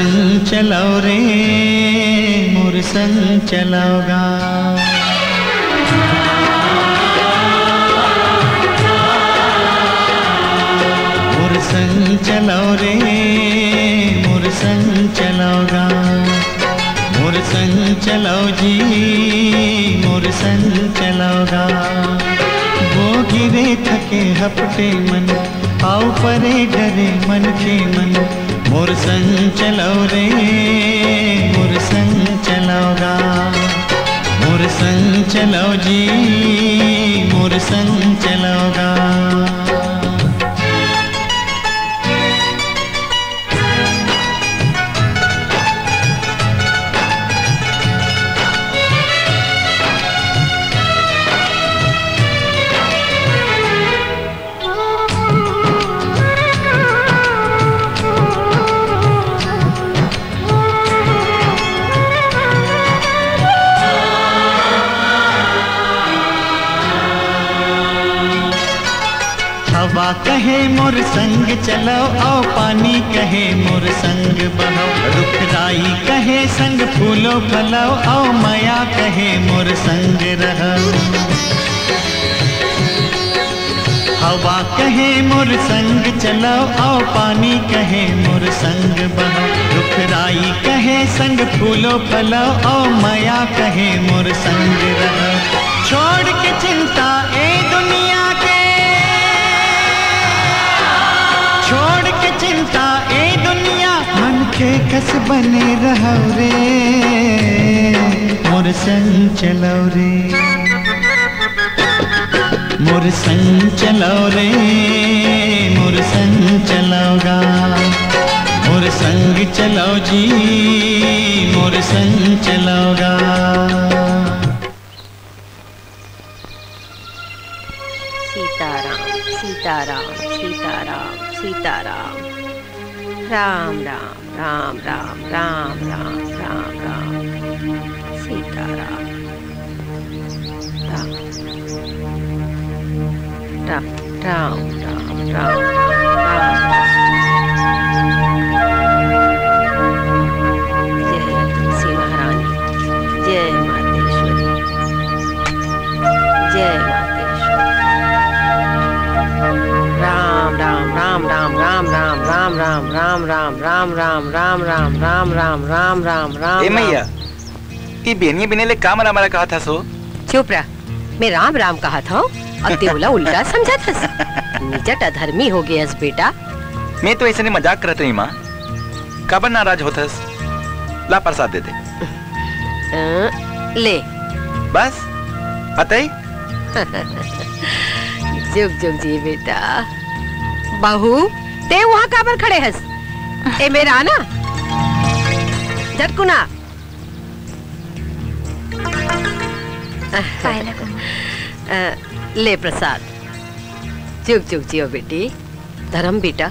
संग चलो रे मोर संग चलोगा। मोर संग चलो रे मोर संग चलोगा। मोर संग चलो जी मोर संग चलोगा। वो गिरे थके हपटे मन आओ परे डरे मन के मन। मोर संग चलो रे मोर संग चलोगा। मोर संग चलो जी मोर संग चलोगा। हवा कहे मोर संग चलो आओ पानी कहे मोर संग बहो। रुखराई कहे संग फूलो फलो आओ माया कहे मोर संग रहो। हवा कहे मोर संग चलो आओ पानी कहे मोर संग बहो। रुखराई कहे संग फूलो फलो आओ माया कहे मोर संग रहो। छोड़ के चिंता ए दुनिया के, छोड़ के चिंता ए दुनिया मन के कस बने रहो रे मोर संग चलो रे। मोर संग चलो रे मोर संग चलोगा। मोर संग चलो जी मोर संग चलोगा। सीताराम सीताराम सीताराम सीताराम। राम राम राम राम राम राम राम राम। सीताराम राम राम राम राम राम। जय तुलसी महारानी, जय मातेश्वरी, जय मातेश्वरी। राम राम राम राम राम राम राम राम राम राम राम राम राम राम राम राम राम राम। ए मैया, ती बेनिया बिनेले का मरा मरा कहा था सो? चुप रह, मैं राम राम कहा था, अब तेवला उल्टा समझा था। निजट अधर्मी हो गयस बेटा। मैं तो ऐसे नहीं मजाक करत रही माँ, कबर नाराज होतस। ला प्रसाद दे दे। ले बस अतई। जुग जुग जी बेटा। बहू ते वहाँ काबर खड़े हस? ए मेरा ना झटकुना। ले प्रसाद। जुग जुग जियो बेटी। धर्म बेटा,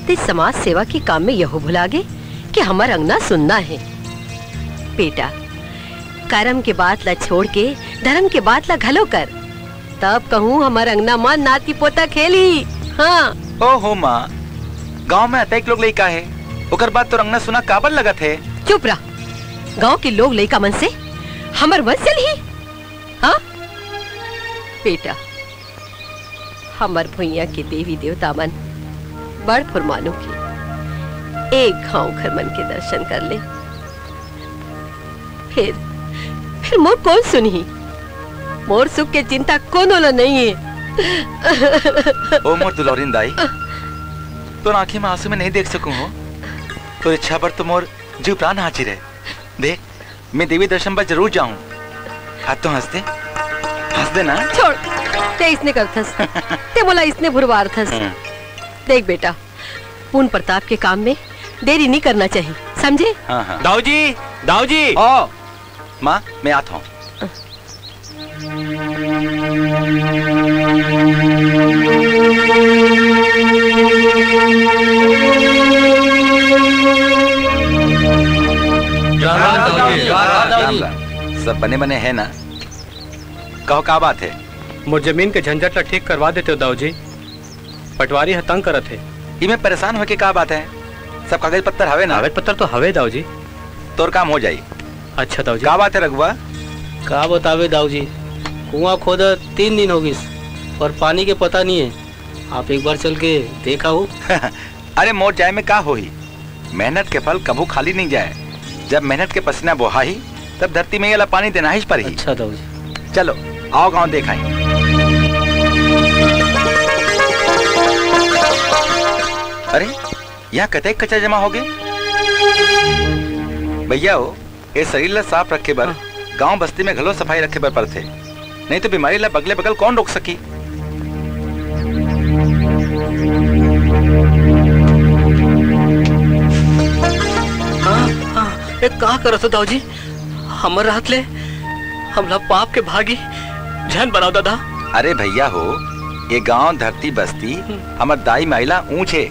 ते समाज सेवा के काम में यहो भुला गे कि हमार अंगना सुनना है। बेटा कर्म के बात ला छोड़ के धर्म के बात ला घलो कर, तब कहूँ हमार अंगना माँ नाती पोता खेली। हाँ ओ हो माँ, गांव में अतैक लोग लइका है, ओकर बाद तो अंगना सुना काबर लगत है। चुप रह, गांव के लोग लइका मन से हमर वंश चली। हाँ बेटा, हमर भुइया के देवी देवता मन बड़ फुरमानो की एक गांव घर मन के दर्शन कर ले, फिर मोर कौन सुनी। मोर सुख के चिंता कोनो ला नहीं है। ओ मोर दुलौरिन दाई, तो आंखें में आंसू में नहीं देख सकूं हो, तो इच्छा पर तो मोर जीव प्राण हाजिर है। देख, मैं देवी दर्शन पर जरूर जाऊं। हाथ तो हंस दे ना। छोड़, ते इसने करथस, ते बोला इसने भुरवार थस। देख बेटा, पूर्ण प्रताप के काम में देरी नहीं करना चाहिए, समझे? हाँ हाँ। दाऊ जी। ओ माँ, मैं आता हूँ। सब बने बने है ना? कहो क्या बात है? मुझ जमीन के झंझट ला ठीक करवा देते हो दाऊ जी। पटवारी तंग करत है। ये में परेशान होके क्या बात है? सब कागज पत्तर हवे ना? कागज पत्तर तो हवे दाऊ जी। तोर काम हो जाई। अच्छा दाऊ जी। का बात है रघुआ? का बतावे दाऊ जी, कुआं खोदा 3 दिन हो गई और पानी के पता नहीं है। आप एक बार चल के देखा हो? अरे मोर जाए में का हो ही, मेहनत के फल कबू खाली नहीं जाए। जब मेहनत के पसीना बोहा ही तब धरती में ये पानी देना ही पर ही। अच्छा दाऊ जी। चलो आओ गांव देखाएं। अरे यहाँ कतई कचरा जमा हो गए। भैया हो, ये शरीर ला साफ रखे बर गांव बस्ती में घलो सफाई रखे बर पड़थे, नहीं तो बीमारी ला बगले बगल कौन रोक सकी। एक का करत दाऊ जी, हमर रात ले हमला पाप के भागी जहन बनाओ दादा। अरे भैया हो, ये गांव धरती बस्ती हमर दाई महिला ऊंचे,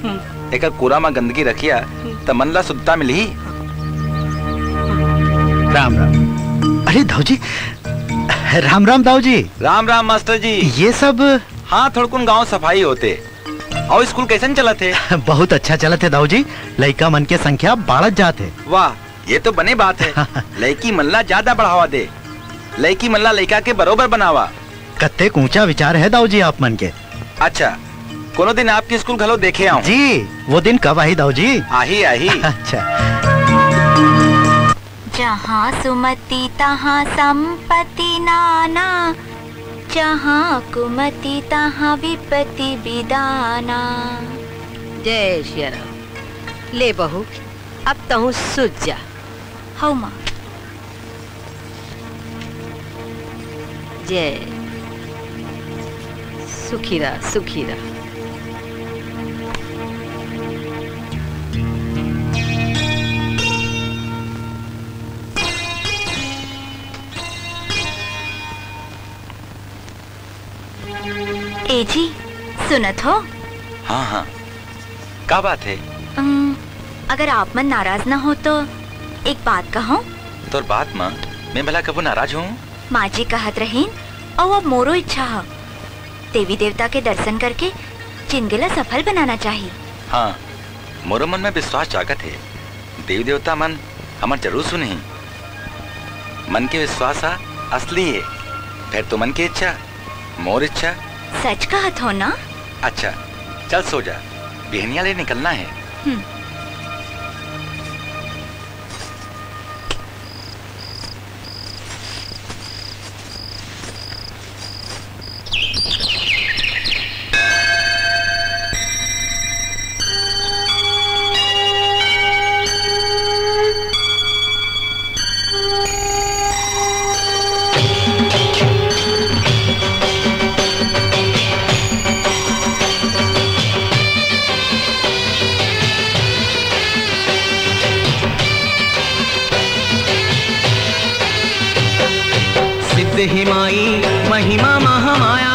एक कूड़ा में गंदगी रखिया त मन ला शुद्धता मिली। राम राम। अरे दाऊ जी, राम राम दाऊ जी। राम राम मास्टर जी। ये सब? हाँ, थोड़कुन गांव सफाई होते। और स्कूल कैसन चला थे? बहुत अच्छा चला थे दाऊ जी, लड़का मन के संख्या बढ़त जाते। वाह, ये तो बने बात है। लड़की मन ला ज्यादा बढ़ावा दे, लड़की मन ला लड़का के बरोबर बनावा। कत्ते ऊंचा विचार है दाऊ जी आप मन के। अच्छा, कोनो दिन आपकी स्कूल घलो देखे आऊं। जी, वो दिन कब आई दाऊ जी? आही आही। अच्छा। जहाँ सुमति तहाँ संपत्ति नाना, जहाँ कुमति तहाँ विपत्ति विदाना। जय श्री राम। ले बहू, अब तहु सुझ जा। हौ माँ। जय सुखी रह, सुखी रह। ए जी, सुनत हो? हाँ हाँ, क्या बात है? अगर आप मन नाराज ना हो तो एक बात कहूँ? तोर बात माँ, मैं भला कबू नाराज हूँ? माँ जी कहत रहीन और अब मोरो इच्छा है, देवी देवता के दर्शन करके जिंदगी ला सफल बनाना चाहिए। हाँ, मोरो मन में विश्वास जागत है। देवी देवता मन हमर जरूर सुनी। मन के विश्वास असली है। फिर तो मन की इच्छा मोर इच्छा। सच कहत हो ना? अच्छा, चल सो जा, बिहनिया ले निकलना है। सिद्ध है माई महिमा महामाया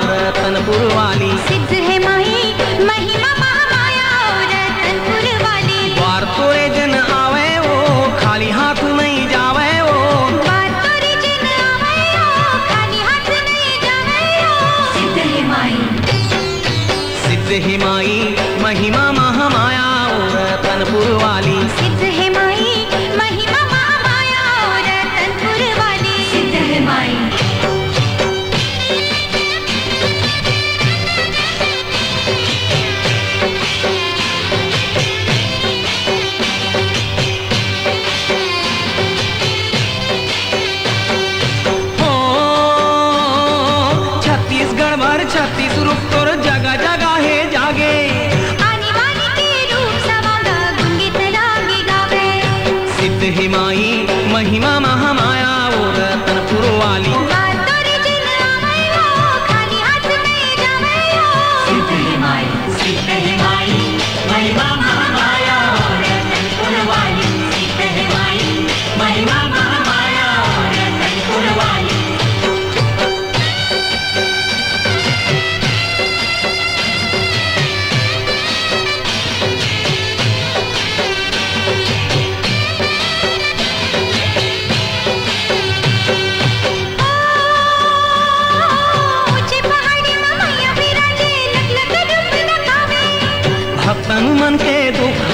रतनपुर वाली। सिद्ध है माही महिमा महामाया रतनपुर वाली। द्वार तोरे जन आवे वो खाली हाथ नहीं जावे वो। द्वार तोरे जन आवे वो खाली हाथ नहीं जावे वो। सिद्ध है माई। सिद्ध है माई महिमा महामाया रतनपुर वाली। सिद्ध है माई महिमा महामाया रतनपुर वाली। सिद्ध है माई।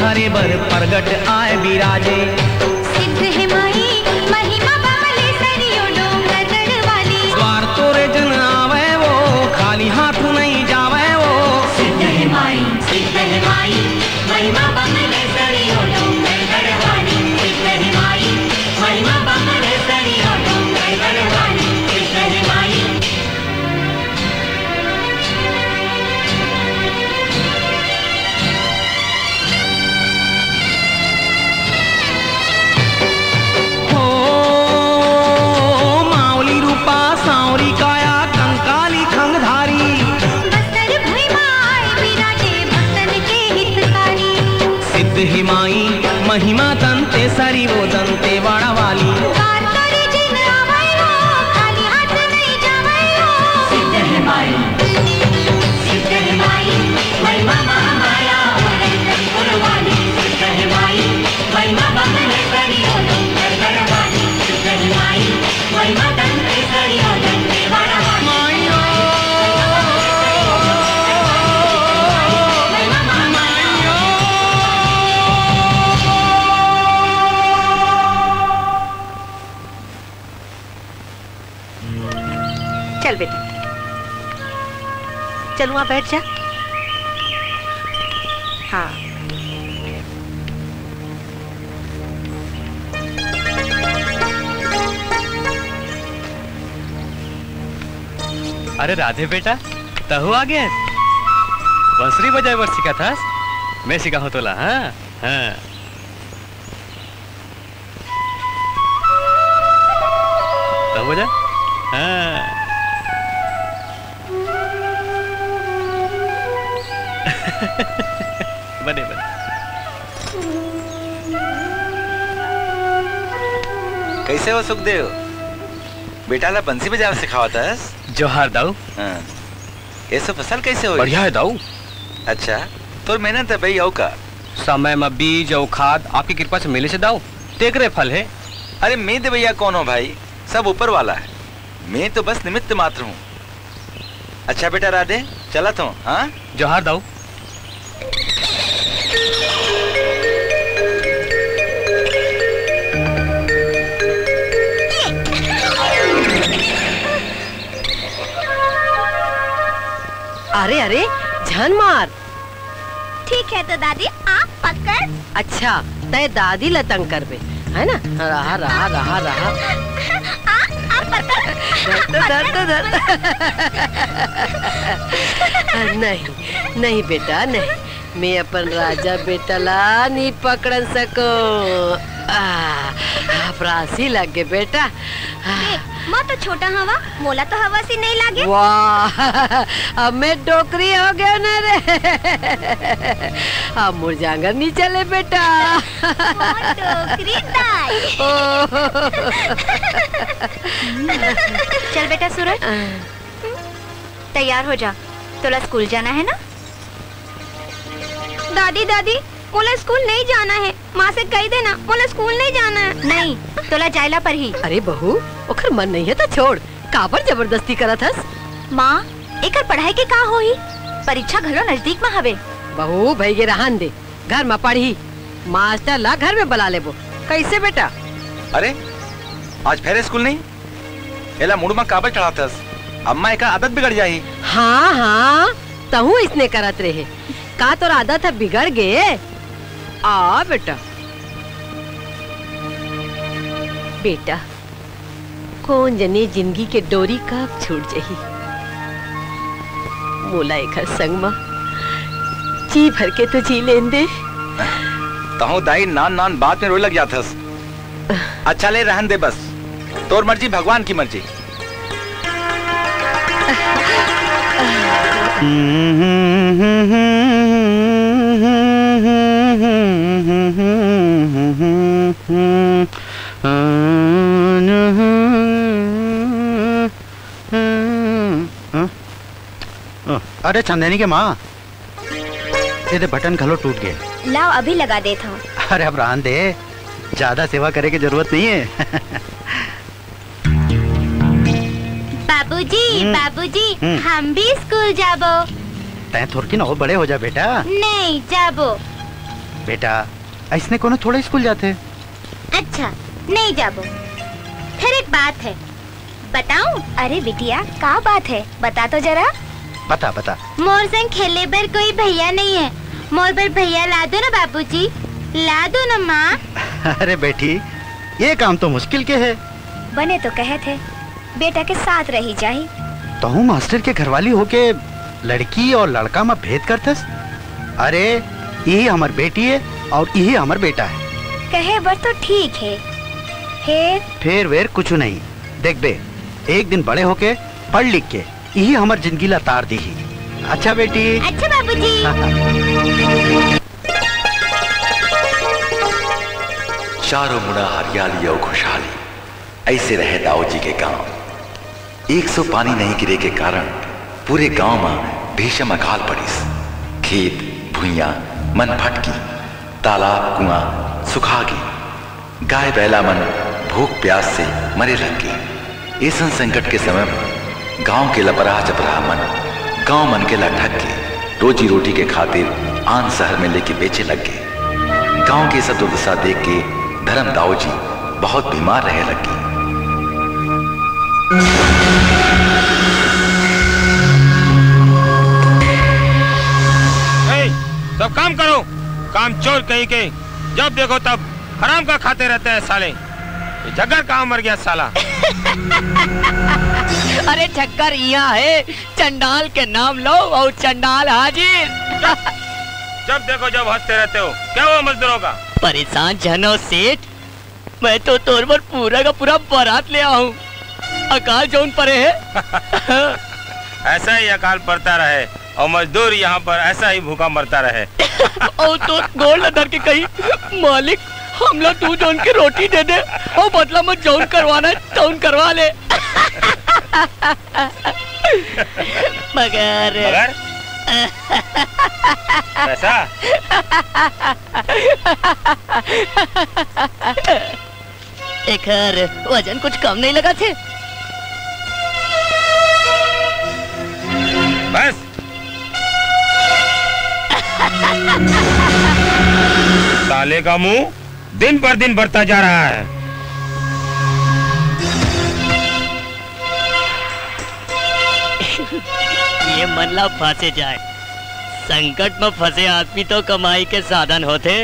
घरे बर प्रगट आए विराजे। सिद्ध है माई महिमा बमले सरियो डोंगर गढ़वाली। द्वार तोरे जन आवे वो खाली हाथ नहीं जावे वो। सिद्ध है माई महिमा बमले सरियो डोंगर गढ़वाली। सिद्ध है माई महिमा बमले सरियो डोंगर गढ़वाली। सिद्ध है माई। सांवरी काया कंकाली खंगधारी। बस्तर भुइमा आए विराजे भक्तन के हितकारी। सिद्ध ही माई महिमा दंते सरी वो दंते वाड़ा वाली। द्वार तोरे जिन आवे हो खाली हाथ नहीं जावे हो। सिद्ध है माई महिमा महामाया गढ़वाली। सिद्ध है माई महिमा बमले सरियो डोंगर गढ़वाली। सिद्ध है माई महिमा दंते सरियो दंते वाड़ा वाली। चल बेटी, चल वहां बैठ जा। हाँ, अरे राधे बेटा, तहु आ गया। बंसरी बजाए बर सीखा था? मैं सीखा हो तोला। हाँ हाँ, तहु बजा। हाँ बने बने। कैसे हो सुखदेव? बेटा ला बंसी बजाव सिखावता है? जोहार दाऊ। हाँ। ऐसे फसल कैसे हो? बढ़िया है दाऊ। अच्छा, तो मेहनत है भाई। आओ का समय में बीज और खाद आपकी कृपा से मिले से दाऊ देख रहे फल है। अरे मैं तो भैया कौन हो भाई, सब ऊपर वाला है। मैं तो बस निमित्त मात्र हूँ। अच्छा बेटा राधे, चला तो। हाँ, जोहार दाऊ। अरे अरे जान मार। ठीक है तो दादी आप पकड़। अच्छा, तय दादी लतंग कर बे, है ना? रहा रहा रहा रहा। आप पकड़। धर। नहीं नहीं बेटा नहीं, मैं अपन राजा बेटा ला नहीं पकड़ सको। अपरासी लगे बेटा। माँ तो छोटा हवा, मोला तो हवा से नहीं लागे। वाह, अब मैं डोकरी हो गया ना रे। अब मुरझांगर नहीं चले बेटा। डोकरी दाई। चल बेटा सूरज, तैयार हो जा, तोला स्कूल जाना है ना? दादी दादी, मोला स्कूल नहीं जाना है। माँ से कह देना मोला स्कूल नहीं जाना है। नहीं, तोला जायला पर ही। अरे बहू, ओखर मन नहीं है तो छोड़, काबर जबरदस्ती करत हस? माँ, एकर पढ़ाई के का होई? परीक्षा घरो नजदीक में हवे। बहू भैया रहन दे, घर में पढ़ी। मास्टर ला घर में बुला लेबो। कैसे बेटा? अरे आज फेरे स्कूल नहीं? एला मुड़ में काबर चढ़ातस? अम्मा एका आदत बिगड़ जाही। हाँ हाँ, तहु इसने करत रहे। का तोर आदत है बिगड़ गए? आ बेटा। बेटा, कौन जने जिंदगी के डोरी कब छूट जही। मोला एक संग में जी भर के तो जी लेन दे। तहु दाई नान नान बात में रोए लग जाथस। अच्छा ले रहन दे बस, तोर मर्जी भगवान की मर्जी। अरे चंदेनी के माँ, ये बटन खलो टूट गए। लाओ अभी लगा देता हूँ। अरे अब रहन दे, ज्यादा सेवा करे की जरूरत नहीं है। बाबूजी बाबूजी, हम भी स्कूल जाबो। तै थोड़की ना हो, बड़े हो जा बेटा। नहीं जाबो। बेटा ऐसने कोनो थोड़े स्कूल जाते। अच्छा नहीं जाबो। फिर एक बात है बताऊं? अरे बिटिया क्या बात है बता तो जरा। बता बता। मोर संग खेलने पर कोई भैया नहीं है। मोर पर भैया ला दो ना बाबूजी, ला दो ना माँ। अरे बेटी ये काम तो मुश्किल के है। बने तो कहे थे बेटा के साथ रही जाही। तो हूँ मास्टर के घरवाली होके लड़की और लड़का में भेद करतस। अरे यही हमार बेटी है और यही हमार बेटा है। कहे बर तो ठीक है। फिर वेर कुछ नहीं। देख बे एक दिन बड़े होके पढ़ लिख के यही हमार जिंदगी ला तार दी ही। अच्छा बेटी। अच्छा बाबूजी। चारों मुड़ा हरियाली और खुशहाली, ऐसे रहे दाऊ जी के गांव। 100 पानी नहीं गिरे के कारण पूरे गांव में भीषण अकाल पड़िस। खेत भुइयां मन फटकी, तालाब कुआं सुखा गई, गाय बैला मन भूख प्यास से मरे लग गए। ऐसा संकट के समय में गांव के लपराह चपराह मन गांव मन के लठक के रोजी रोटी के खातिर आन शहर में लेके बेचे लग गए। गांव की सब दुर्दशा देख के धर्म दाऊ जी बहुत बीमार रहे लगे। सब काम करो, काम चोर कहीं के जब देखो तब हराम का खाते रहते हैं साले। झग्गर कहाँ मर गया साला? अरे झग्गर यहाँ है, चंडाल के नाम लो और चंडाल हाजिर। जब देखो जब हंसते रहते हो, क्या हुआ मजदूरों का? परेशान जनो सेठ, मैं तो तोर पर पूरा का पूरा बारात ले आऊं। अकाल जौन परे है। ऐसा ही अकाल पड़ता रहे और मजदूर यहाँ पर ऐसा ही भूखा मरता रहे। और तो गोल्ड धर के कही मालिक हमला तू जौन की रोटी दे दे और बदला मत जौन करवाना तौन करवा ले। मगर ऐसा एक वजन कुछ कम नहीं लगा थे। बस साले का मुंह दिन पर दिन बढ़ता जा रहा है। ये मनला फंसे जाए, संकट में फंसे आदमी तो कमाई के साधन होते।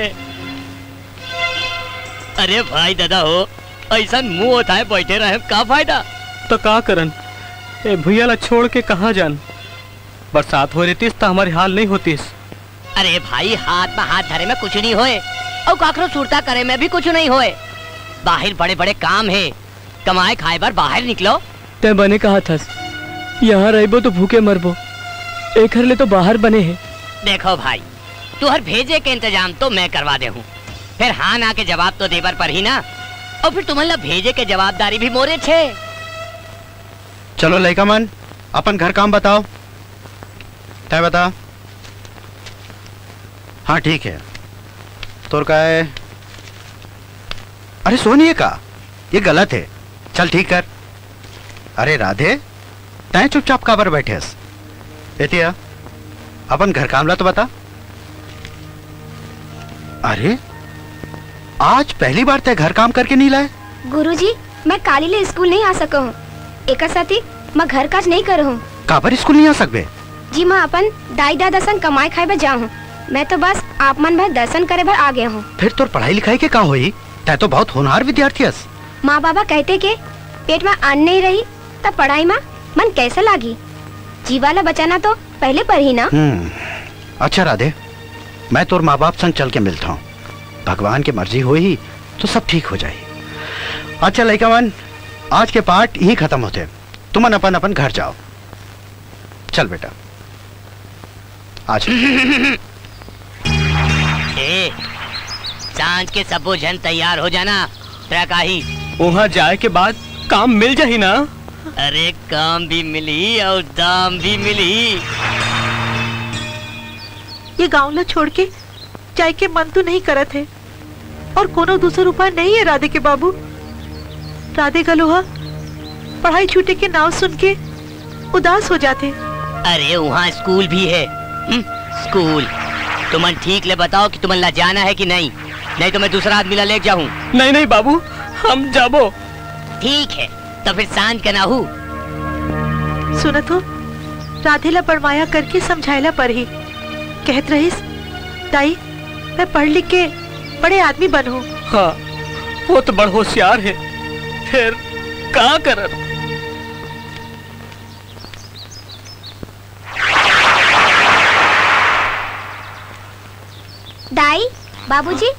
अरे भाई दादा हो, ऐसा मुंह होता है बैठे रहे का फायदा? तो का करन ए भैया ला छोड़ के कहाँ जान? बरसात हो रही तो हमारी हाल नहीं होतीस। अरे भाई हाथ में हाथ धरे में कुछ नहीं होए और काकरो सुरता करे में भी कुछ नहीं होए। बाहर बड़े बड़े काम है, कमाए खाए बार बाहर निकलो। ते बने कहा था यहाँ रहबो तो भूखे मरबो, एक हर ले तो बाहर बने हैं। देखो भाई तुहर भेजे के इंतजाम तो मैं करवा दे हूँ, फिर हाँ ना के जवाब तो देवर पर ही ना, और फिर तुम्हारा भेजे के जवाबदारी भी मोरे छे। चलो लड़का मन अपन घर काम बताओ। तय बता। हाँ ठीक है। तोर का है? अरे सोनिए का ये गलत है, चल ठीक कर। अरे राधे तय चुपचाप काबर बैठे हस? एतिया अपन घर काम ला तो बता। अरे आज पहली बार तय घर काम करके नहीं लाए? गुरुजी मैं काली ले स्कूल नहीं आ सका हूँ, एक साथी मैं घर काज नहीं कर हूँ। काबर स्कूल नहीं आ सकबे? जी मैं अपन दाई दादा संग कमाई खाए बे जाऊँ, मैं तो बस आप मन भर दर्शन करे भर आ गया हूँ। फिर तो पढ़ाई लिखाई के कहाँ हुई? तय तो बहुत होनहार विद्यार्थी हस। माँ बाबा कहते के पेट में अन्न नहीं रही तब पढ़ाई में मन कैसे लागी? जीवाला बचाना तो पहले पर ही ना। अच्छा राधे मैं तोर माँ बाप संग चल के मिलता हूँ, भगवान की मर्जी हो ही तो सब ठीक हो जाए। अच्छा लड़का मन आज के पाठ यही खत्म होते, तुम अपन अपन घर जाओ। चल बेटा आज। सांझ के सबो जन तैयार हो जाना। प्रकाही वहाँ जाए के बाद काम मिल जाही ना? अरे काम भी मिली और दाम भी मिली। ये गाँव ला छोड़ के जाए के मन तो नहीं करत है और कोनो दूसरा उपाय नहीं है राधे के बाबू। राधे का लोहा पढ़ाई छूटे के नाव सुन के उदास हो जाते। अरे वहाँ स्कूल भी है। स्कूल तुमन ठीक ले बताओ कि तुमन ला जाना है कि नहीं, नहीं तो मैं दूसरा आदमी ला ले जाऊं। नहीं नहीं बाबू, हम जाबो। ठीक है तो फिर सांझ के ना हूँ। सुनत हो, राधेला पढ़वाया करके समझायला पर ही कहत रहीस ताई मैं पढ़ लिख के बड़े आदमी बनूं। हाँ वो तो बड़ होशियार है, फिर क्या कर। दाई बाबूजी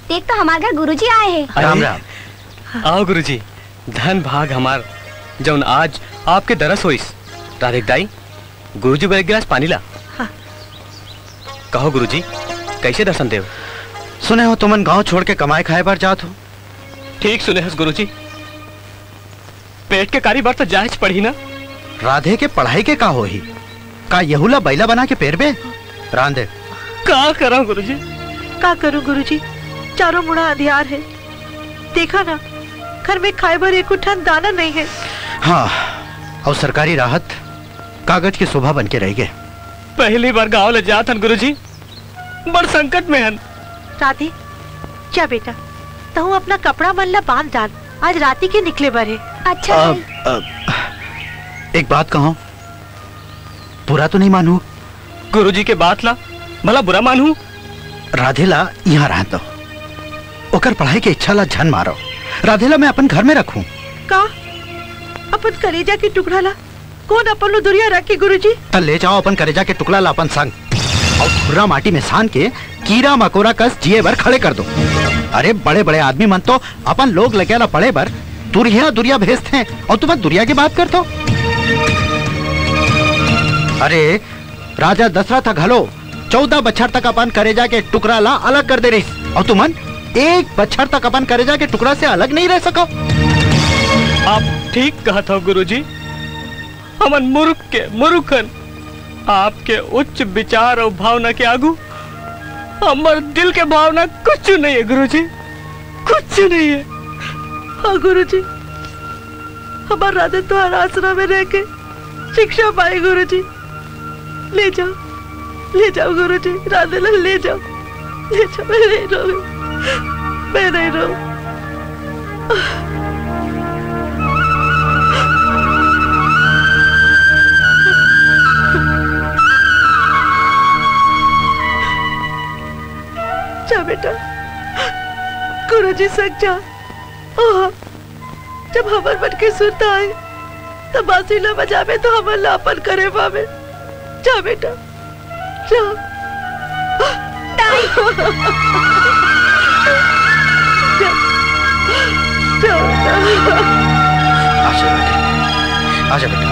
देख तो हमारे घर गुरुजी आए हैं। राम राम। आओ गुरुजी, धन भाग हमार जौन आज आपके दरस होइस। राधे दाई गुरुजी एक गिलास पानी ला। हाँ। कहो गुरुजी कैसे दर्शन देव? सुने हो तुमन गांव छोड़ के कमाए खाए पर जात हो? ठीक सुने हस गुरुजी, पेट के कारी बार तो जांच पड़ी ना। राधे के पढ़ाई के का हो ही का यहुला बैला बना के पेर बे रांधे। का करूं गुरुजी? का करूं गुरुजी, चारों मुड़ा अंधियार है। देखा ना घर में खाए भर एक उठान दाना नहीं है। हाँ और सरकारी राहत कागज की शोभा बन के रह गए। पहली बार गाँव ले जात हन गुरुजी, बड़ संकट में हन। राधे क्या बेटा, तू अपना कपड़ा मल्ला बांध डाल, आज राती के निकले बर है। अच्छा एक बात कहो, बुरा तो नहीं मानू? गुरुजी के बात ला भला बुरा मानू? राधेला यहाँ रह दो, ओकर पढ़ाई के इच्छा ला झन मारो। राधेला मैं अपन घर में रखूं। का अपन कलेजा के टुकड़ा ला कौन अपन लो दुरिया रखे गुरुजी? तल ले जाओ अपन कलेजा के टुकड़ा ला अपन संग और धुर्रा माटी में सान के कीड़ा मकोड़ा कस जिए भर खड़े कर दो। अरे बड़े बड़े आदमी मन तो अपन लोग लगे ला पड़े भर दुरिया दुरिया भेजते हैं और तुम दुरिया की बात करते हो। अरे राजा दशरथ घलो 14 बछर तक अपन करेजा के टुकड़ा ला अलग कर दे रही और तुमन 1 बछर तक अपन करेजा के टुकड़ा से अलग नहीं रह सको। आप ठीक कहा था गुरुजी, हमन मूर्ख के मूर्खन आपके उच्च विचार और भावना के आगू हमारे दिल के भावना कुछ नहीं है गुरुजी, कुछ नहीं है। हाँ गुरुजी, हमारे राधे तो आश्रम में रह के शिक्षा पाए गुरुजी। ले जाओ गुरुजी, राधे ले जाओ, ले जाओ। मैं नहीं रहूं। जा बेटा, गुरुजी सक जा। जब हमर मन के सुनता है तब बांसुरी ला बजावे तो हमर लापन करे पावे। जा बेटा जा। आजा बेटा,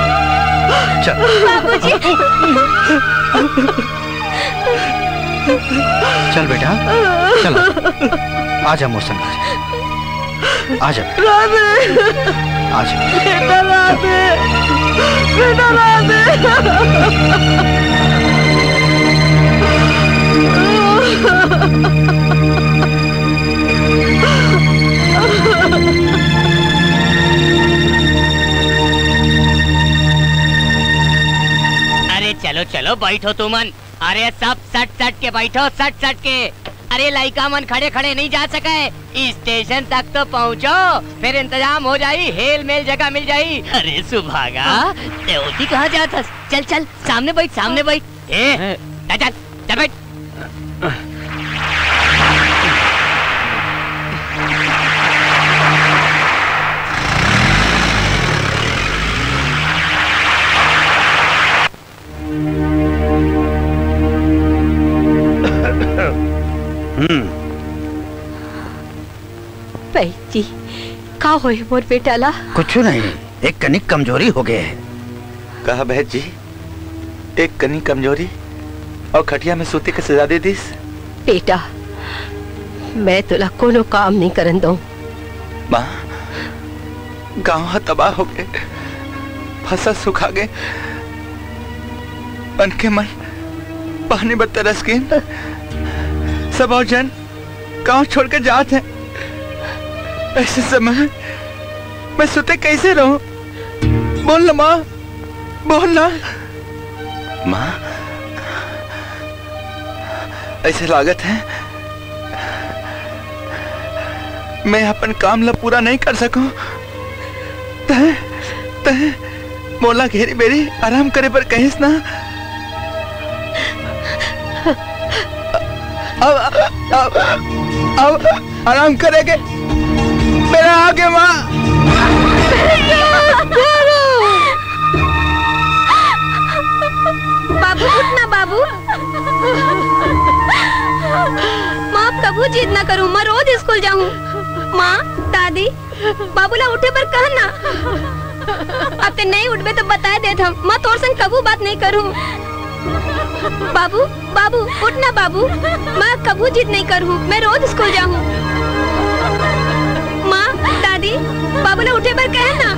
चल। चल बेटा, चल आजा मोर संग, आजा राधे, आजा बेटा राधे, बेटा राधे। अरे चलो चलो बैठो तुमन, अरे सब सट सट के बैठो, सट सट के। अरे लइका मन खड़े खड़े नहीं जा सके, स्टेशन तक तो पहुँचो, फिर इंतजाम हो जाई, हेल मेल जगह मिल जाई। अरे सुभागा, देवती कहाँ जाता? चल चल सामने बैठ, सामने बैठ। चल चल चल बैठ। जी का होए मोर बेटा ला? कुछ नहीं, एक कनिक कमजोरी हो गए है। कहा बहन जी, एक कनी कमजोरी और खटिया में सूते के सजा दे दीस? बेटा मैं तुला कोनो काम नहीं करन दो। माँ, गाँव तबाह हो गए, फसल सुखा गए, मन के मन पानी बत्ता रसकीन, सब और जन गाँव छोड़ के जाते हैं। ऐसे समय में मैं सुते कैसे रहूं? बोल ना माँ, बोल ना। माँ, ऐसे लागत है मैं अपन काम ला पूरा नहीं कर सकूं। तह तह मोला घेरी बेरी आराम करे पर कहिस ना। अब आराम करेगे मेरा आगे माँ। बाबू उठना बाबू। माँ कबू जिद ना करूँ, मैं रोज स्कूल जाऊँ। माँ दादी बाबूला उठे पर कहना। अब ते नहीं उठबे तो बता दे हम, मैं तोर संग कबू बात नहीं करूँ। बाबू बाबू उठना बाबू, मैं कबू जिद नहीं करूँ, मैं रोज स्कूल जाऊँ। माँ दादी बाबूला उठे पर कहना।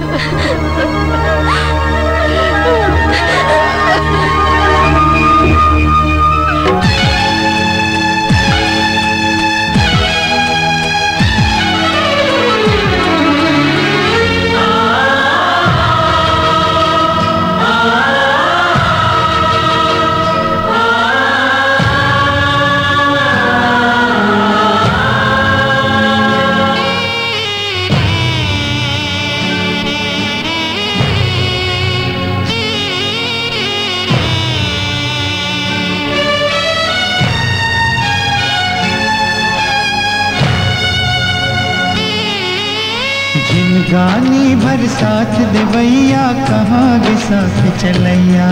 गानी भर साथ देवैया कहाँ गे साथ चलैया।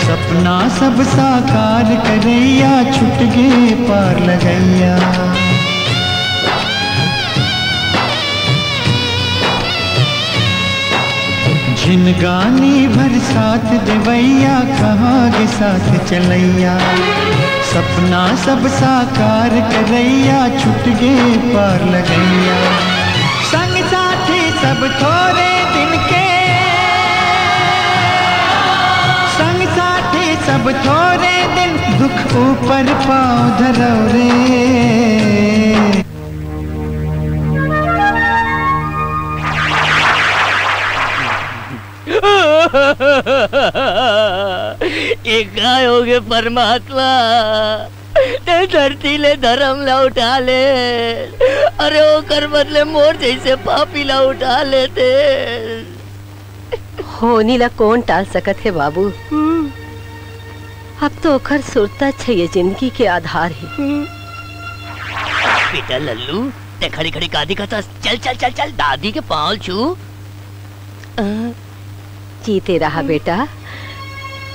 सपना सब साकार करैया छुट गे पार लगैया। जिनगानी भर साथ देवैया कहाँ गे साथ चलैया। सपना सब साकार करैया छुट गे पार लगैया। संग साथी सब थोड़े दिन के, संग साथी सब थोड़े दिन, दुख ऊपर पाँव धरो रे। एक गाय हो गए परमात्मा, ते धरती ले धर्म ला उठा ले, अरे वो कर बदले मोर जैसे पापी ला उठा लेते। होनी ला कौन टाल सकत है बाबू। अब तो ओखर सुरता चाहिए जिंदगी के आधार है। बेटा लल्लू ते खड़ी खड़ी कादी का चल चल चल चल दादी के पाँव छू। जीते रहा बेटा,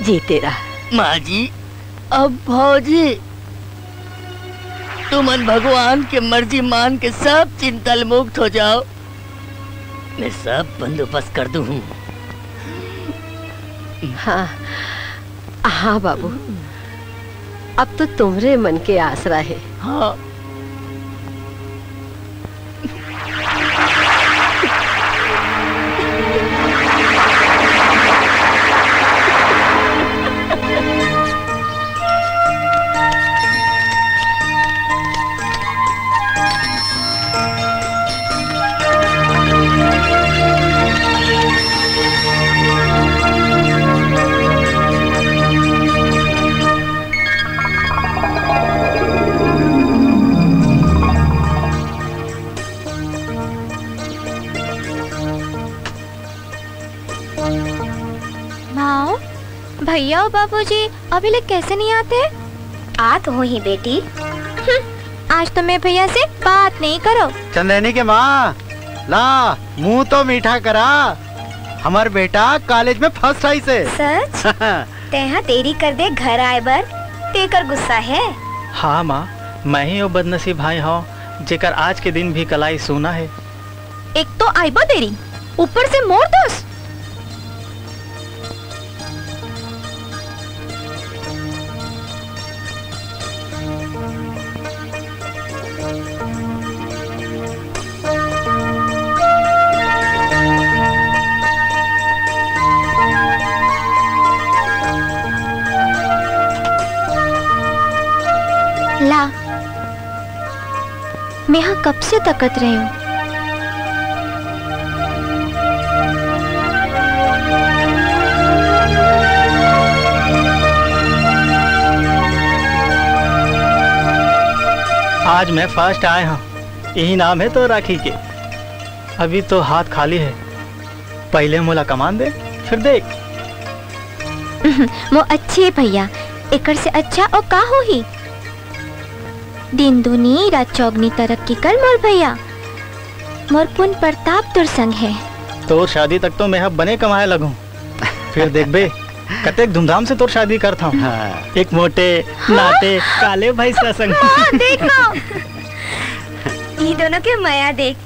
जीते रहा। माँ जी अब भौजी तुमन भगवान के मर्जी मान के सब चिंतल मुक्त हो जाओ, मैं सब बंदोबस्त कर दूं। हाँ हाँ बाबू, अब तो तुम्हारे मन के आसरा है। हाँ भैया और बाबूजी अभी तक कैसे नहीं आते? आ तो हो ही बेटी। आज तो मैं भैया से बात नहीं करो। चंदेनी के माँ ला मुंह तो मीठा करा, हमार बेटा कॉलेज में फर्स्ट आई से। सच? तेहा देरी कर दे घर आए बर, तेकर गुस्सा है। हाँ माँ, मैं ही वो बदनसीब भाई हूँ जेकर आज के दिन भी कलाई सुना है। एक तो आइबो देरी, ऊपर से मोर दोस्त। ला, मैं यहाँ कब से तकत रही हूँ। आज मैं फर्स्ट आए हूँ, यही नाम है तो राखी के। अभी तो हाथ खाली है, पहले मोला कमान दे फिर देख। वो अच्छे भैया, एकर से अच्छा और का हो ही। दिन दुनी रात चौगनी तरक्की कर मोर भैया, मोर पुन प्रताप तुर संग है। तोर शादी तक तो मैं अब बने कमाए लगूं, फिर देख बे कतेक धूमधाम से तोर शादी करता हूँ। हाँ। एक मोटे नाटे काले भैंसा संग। हाँ, देखो ये दोनों के माया देख,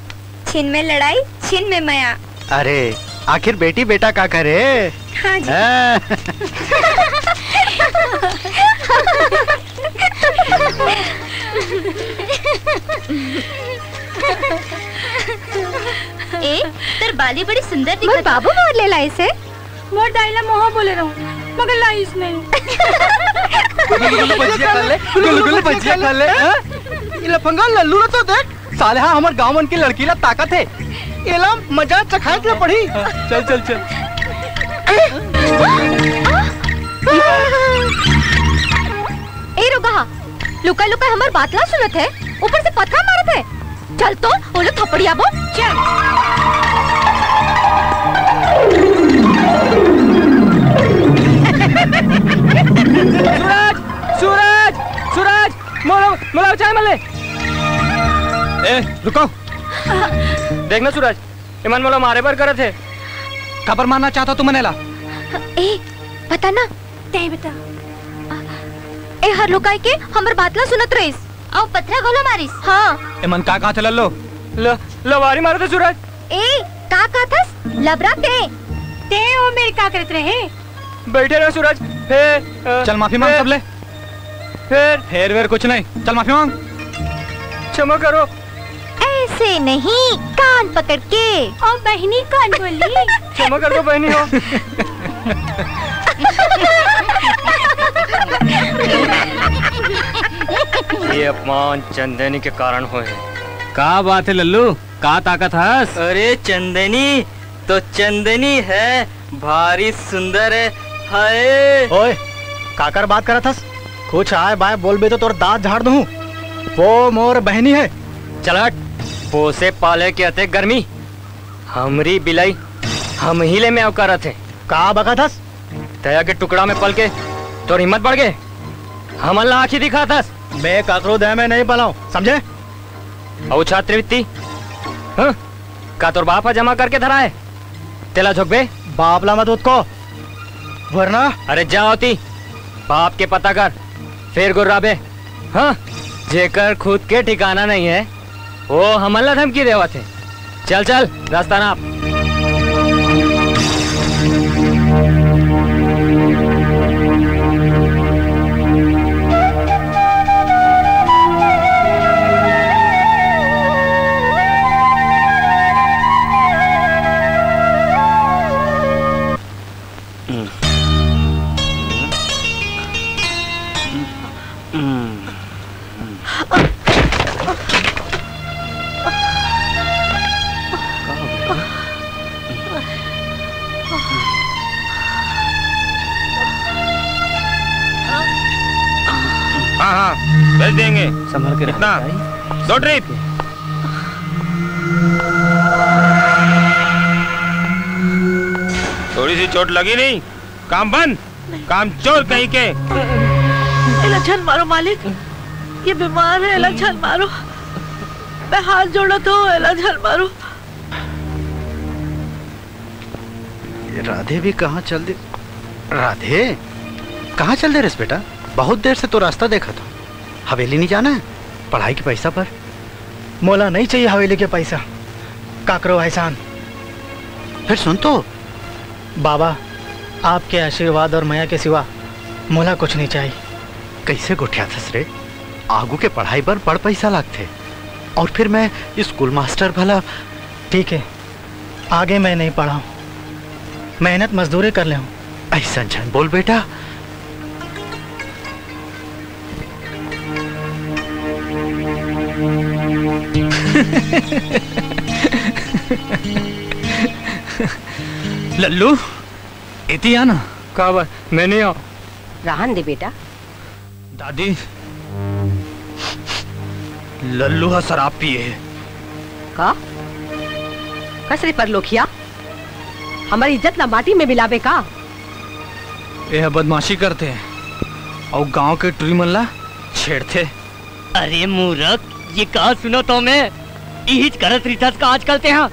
छिन में लड़ाई छिन में माया। अरे आखिर बेटी बेटा का करे। हाँ जी। ए, तेर बाली बड़ी सुंदर दिखत। मोर बाबू मोर ले लाई से। मोर दाइला मोह बोले रहूं, मगर लाइस नहीं। गुलगुल भजिया खा ले, गुलगुल भजिया खा ले। ये लफंगा लल्लू ना तो देख, साले हाँ हमार गांव की लड़की ला ताकत है। एला मजा चखाए के पड़ी। चल चल चल। ए रुका, लुका लुका हमार बात ला सुनत है, ऊपर से पत्थर मारत है। चल तो ओले थपड़िया बो। चल सूरज सूरज सूरज मोला मोला चाय मले। ए रुको, देखना सूरज, इमन मोला मारे पर करे थे। खबर मानना चाहता तू मनेला। ए बता ना, ते बता। ए हर लुकाई के हमर बात ला सुनत रहिस, आओ पत्थर गोला मारिस। हाँ ए मन का कहाँ चल लो लवारी मारे थे सूरज। ए का थस लबरा के ते ओ मेरे का करत रहे। बैठे रहे सूरज, फिर चल माफी मांग सब ले। फिर वेर कुछ नहीं, चल माफी मांग। क्षमा करो। ऐसे नहीं, कान पकड़ के। ओ बहनी कान बोली। क्षमा कर दो बहनी हो। ये अपमान चंदनी के कारण हुए। का बात है लल्लू, का ताकत है? अरे चंदनी तो चंदनी है, भारी सुंदर है। हाय ओए काकर बात करा थस, कुछ आए बाय बोल बे तो तोर दांत झाड़ दूं। वो मोर बहनी है। चल हट, पोसे पाले के अते गर्मी, हमरी बिलाई हम हिले में अवकार थे। का बका थस, दया के टुकड़ा में पल के तो हिम्मत बढ़ गए, हमल आँखी दिखा थस। मैं काकरो दया में नहीं पलाऊं, समझे? और छात्रवृत्ति हाँ? का तोर बाप जमा करके धरा है, तेला झोंकबे। बापला मत उसको, वरना। अरे जा होती, बाप के पता कर, फिर गुर्राबे। हाँ, जेकर खुद के ठिकाना नहीं है वो हमला धमकी देवा थे। चल चल रास्ता नाप। भेज देंगे, संभल के कितना? 2 ट्रिप। थोड़ी सी चोट लगी नहीं, काम बंद, काम चोर कहीं के। इलाजन मारो मालिक, ये बीमार है, इलाजन मारो। मैं हाथ जोड़ा तो इलाजन मारो। राधे भी कहाँ चल दे। राधे कहाँ चल दे रेस बेटा, बहुत देर से तो रास्ता देखा था। हवेली नहीं जाना है पढ़ाई के पैसा पर? मोला नहीं चाहिए हवेली के पैसा, काकरो एहसान। फिर सुन तो बाबा, आपके आशीर्वाद और माया के सिवा मोला कुछ नहीं चाहिए। कैसे गुठिया थस रे, आगू के पढ़ाई पर बड़ पैसा लागते, और फिर मैं स्कूल मास्टर भला। ठीक है, आगे मैं नहीं पढ़ाऊँ, मेहनत मजदूरी कर ले। ऐसा झन बोल बेटा। लल्लू इति आना। का बात, मैं नहीं आऊँ। रहन दे बेटा। दादी लल्लू हा शराब पिए है। का कसरे पर लोखिया हमारी इज्जत ना माटी में मिलावे का। यह बदमाशी करते हैं और गांव के टुरी मल्ला छेड़ते। अरे मूर्ख, ये कहा सुनो तो मैं इहिच करत रिथस का आजकल ते हाँ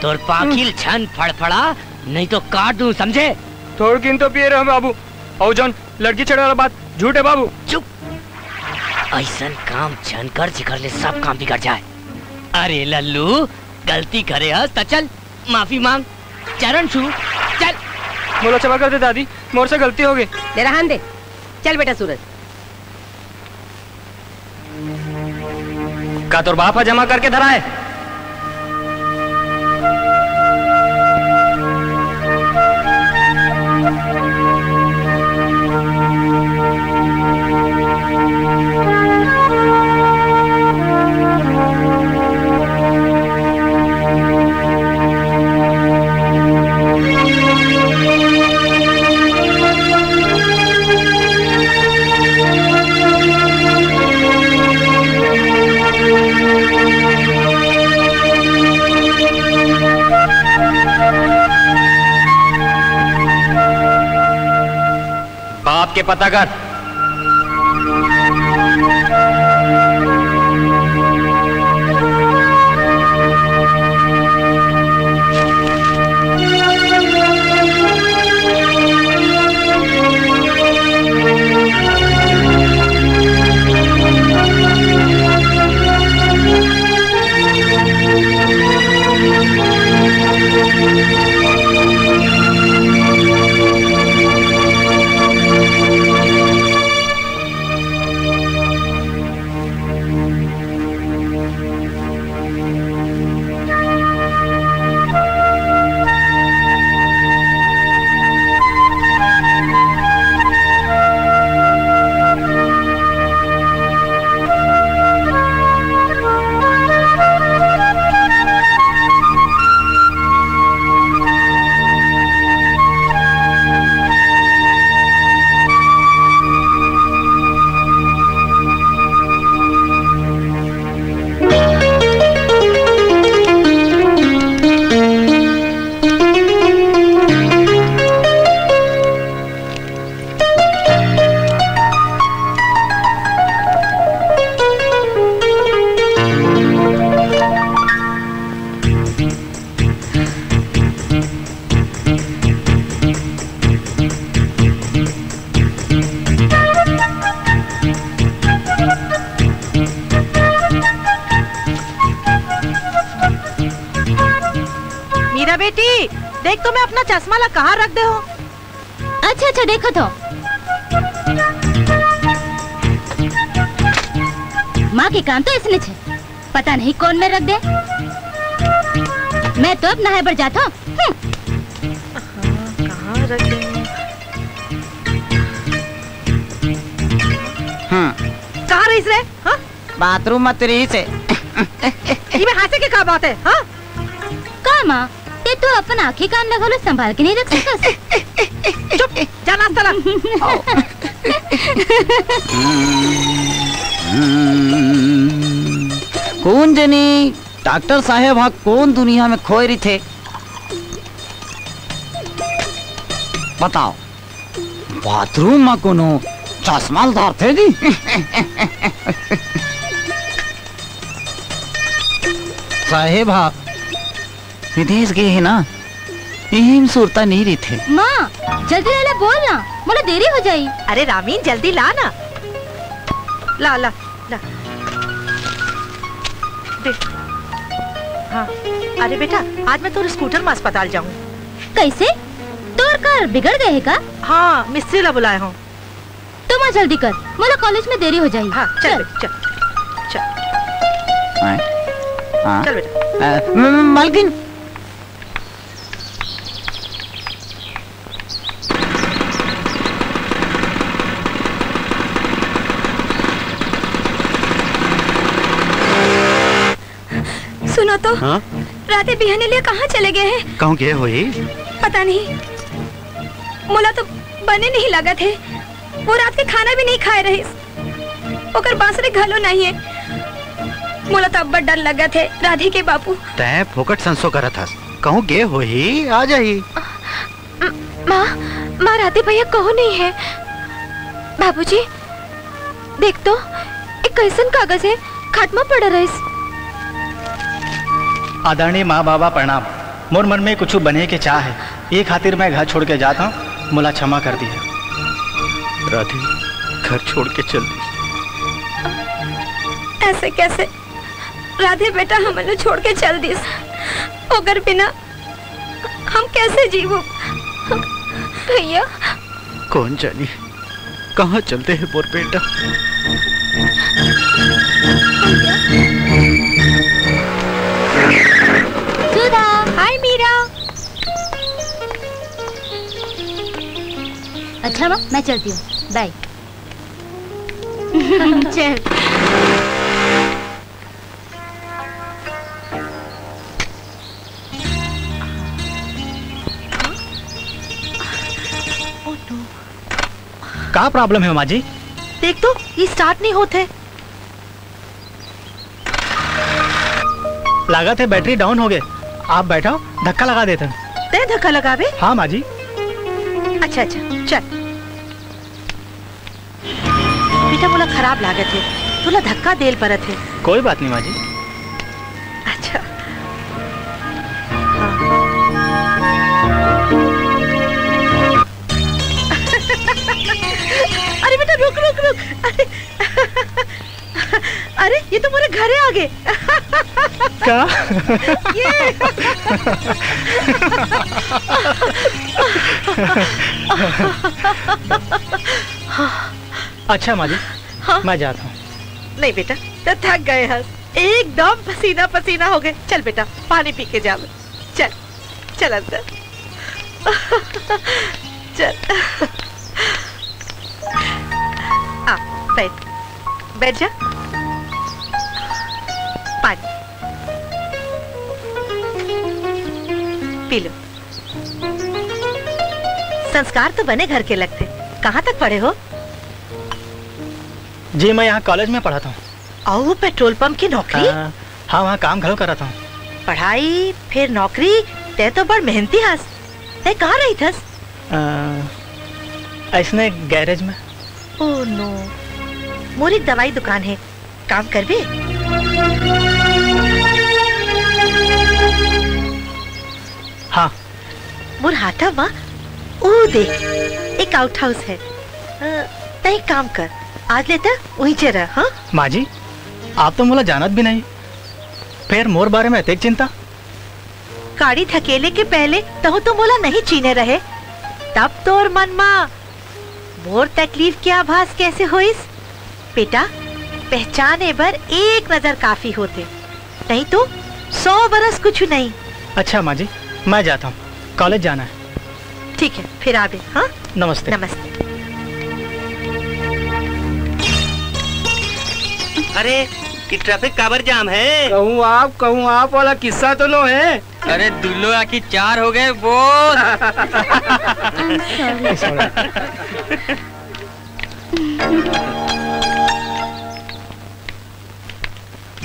तोर पाखिल छन फड़फड़ा नहीं तो काट दूं समझे। थोड़ किन तो पिए रहे बाबू। और जौन लड़की छेड़े वाला बात झूठ है बाबू। चुप, ऐसा काम जानकर जिकर ले सब काम बिगड़ जाए। अरे लल्लू गलती करे हस तो चल माफी मांग, चरण छू चल। बोलो क्षमा कर दे दादी, मोर से गलती हो गई। ले रहन दे, चल बेटा सूरज। का तोर बापा जमा करके धरा है। बाप के पता कर। देख तो मैं अपना चश्मा ला कहाँ रख दे हो। अच्छा अच्छा देखो तो माँ के कान तो इसने छे, पता नहीं कौन में रख दे। मैं तो अब नहाए बर जाता हूँ। कहाँ रख दे? कहाँ रही रे? हाँ? बाथरूम मत रही से। ये में हासे के क्या बात है? हाँ? का माँ ते तो अपन आँखें कान लगा लो संभाल के नहीं रख सकता। चुप, जा नाश्ता ला। कौन जनी डॉक्टर साहेब हाँ कौन दुनिया में खोए रही थे बताओ। बाथरूम में कोनो चश्मालदार थे जी। साहेब हाँ विदेश गए है ना, यही सूरता नहीं रही थे। माँ जल्दी ला बोल ना, मुझे देरी हो जाई। अरे रामीन जल्दी ला ना, ला ला ला दे। हाँ अरे बेटा आज मैं तोर स्कूटर में अस्पताल जाऊँ। कैसे? तोर कार बिगड़ गए है का? हाँ मिस्त्री ला बुलाए हूँ। तुम तो जल्दी कर, मुझे कॉलेज में देरी हो जाएगी। हाँ चल चल चल चल बेटा। मालकिन सुनो तो हाँ? राते बिहाने लिए कहाँ चले गए हैं? कहूँ गए हो ही? पता नहीं, मोला तो बने नहीं लगा थे। वो रात के खाना भी नहीं खाए रहे। ओकर बांसुरी घलो नहीं है। मोला तो अब्बा डर लगा थे राधे के बापू। तय फोकट संसो करत हस, कहूँ गे हो ही आ जाही। माँ राधे भैया कहो नहीं है। बाबूजी देख तो एक कैसन कागज है, खाटमा पड़ रहा है। आदरणीय माँ बाबा प्रणाम। मोर मन में कुछ बने के चाह है, ये खातिर मैं घर छोड़ के जाता हूँ, मुला क्षमा कर दिया। राधे घर छोड़ के चल दी। ऐसे कैसे राधे बेटा, हमें छोड़ के चल दी। अगर बिना हम कैसे जीवो भैया। कौन जानी कहाँ चलते हैं मोर बेटा। सुधा, हाय मीरा। अच्छा माँ मैं चलती हूँ, बाय। चल। क्या प्रॉब्लम है माँ जी? देख तो ये स्टार्ट नहीं होते। लागत है बैटरी डाउन हो गए। आप बैठो, धक्का लगा देते हैं। ते धक्का लगावे? हाँ माँ जी। अच्छा अच्छा चल। बेटा बोला खराब लागत है, तुला धक्का देल परत है। कोई बात नहीं माँ जी। अच्छा अरे बेटा रुक रुक रुक। अरे ये तो मेरे घरे आ गए। क्या? ये अच्छा माँ जी, हाँ? मैं जाता हूँ। नहीं बेटा, तो थक गए हैं, एकदम पसीना पसीना हो गए। चल बेटा पानी पी के जाओ। चल चल अंदर चल। आ बैठ बैठ जा। पानी पी लो। संस्कार तो बने घर के लगते। कहाँ तक पढ़े हो? जी मैं यहाँ कॉलेज में पढ़ाता हूँ। और पेट्रोल पंप की नौकरी? हाँ वहाँ काम घर कराता हूँ। पढ़ाई फिर नौकरी, ते तो बड़ मेहनती हस। ते कहाँ रही थस? ऐसने गैरेज में। ओह नो, मोरी दवाई दुकान है, काम कर भी? हाँ। मोर हाथा माँ, ओ देख एक आउट हाउस है। तय काम कर, आज लेता वहीं चे रह। हाँ माँ जी, आप तो मोला जानत भी नहीं, फिर मोर बारे में अतेक चिंता। गाड़ी धकेले के पहले तो मोला नहीं चीने रहे, तब तोर मन माँ मोर तकलीफ के आभास कैसे होइस? बेटा पहचाने बर एक नजर काफी होते, नहीं तो 100 बरस कुछ नहीं। अच्छा माँ जी, मैं जाता हूँ, कॉलेज जाना है। ठीक है फिर आबे। हाँ नमस्ते। नमस्ते। अरे ये ट्रैफिक काबर जाम है? कहूँ आप वाला किस्सा तो नो है। अरे दुल्लो आखिर 4 हो गए बोल।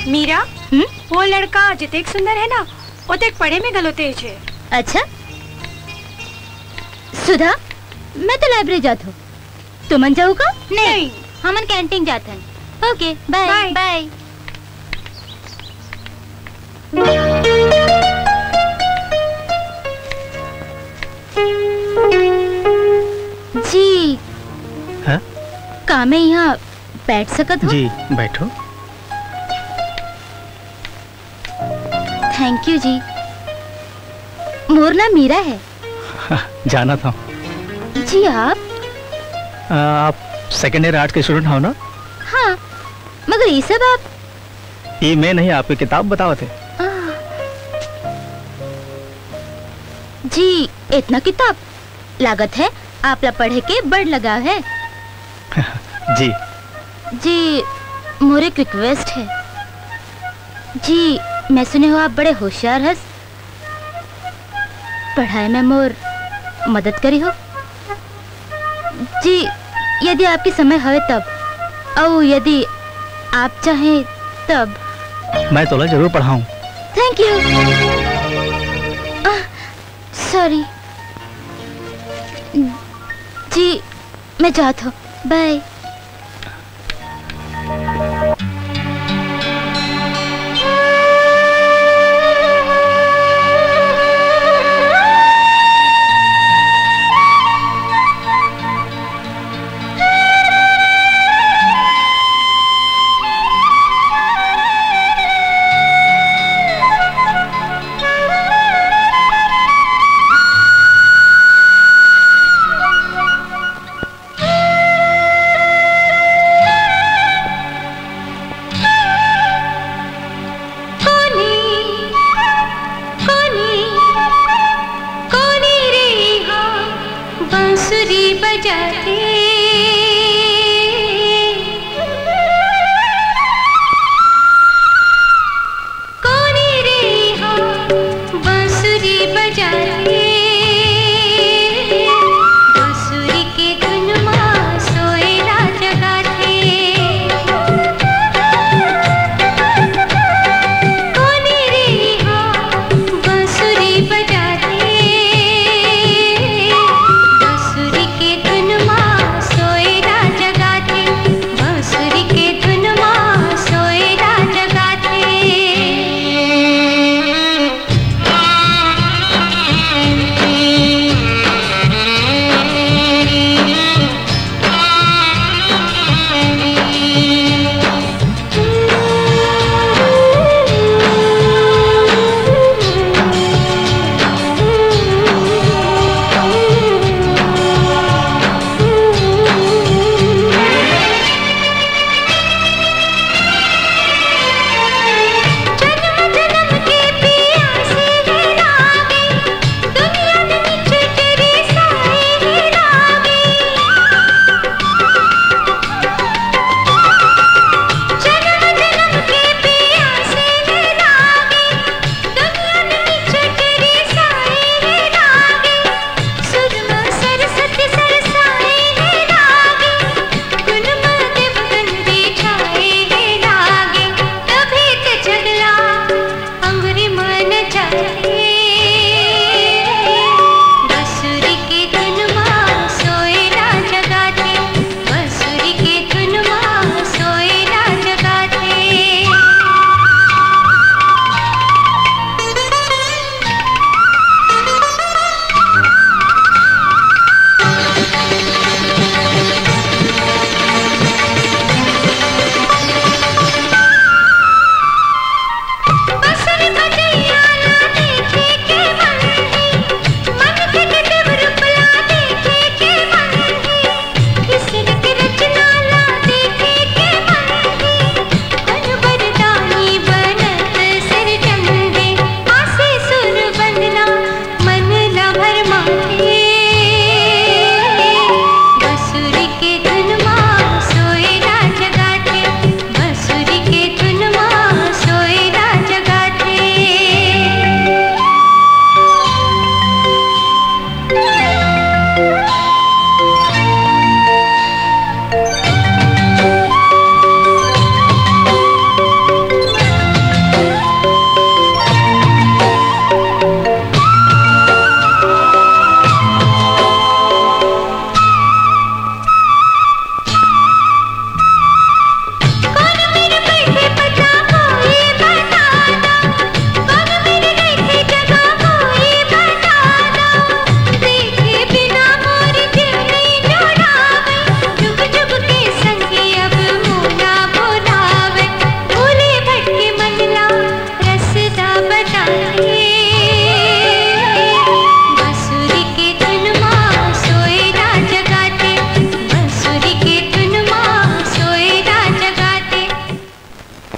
मीरा, वो लड़का जितेक सुंदर है ना, ओतेक पढ़े में गलो तेज है। अच्छा सुधा, मैं तो लाइब्रेरी जात हूँ, तुमन जाऊ का? नहीं, हमन कैंटीन जात हन। Okay bye bye. जी हाँ? का मैं यहाँ बैठ सकत हूँ? जी बैठो। थैंक यू जी। मोर नाम मीरा है। जाना था। जी आप सेकेंड ईयर आर्ट्स के स्टूडेंट हो ना? हाँ, मगर ये सब आप? ये मैं नहीं, आपकी किताब बताओ थे। जी इतना किताब लागत है, आप ला पढ़े के बड़ लगा है। जी जी मोर एक रिक्वेस्ट है जी, मैं सुने हो आप बड़े होशियार हस, पढ़ाई में मोर मदद करी हो जी। यदि आपकी समय है तब, और यदि आप चाहें तब। मैं तोला जरूर पढ़ाऊं। Thank you. सॉरी जी, मैं जाता हूँ। बाय।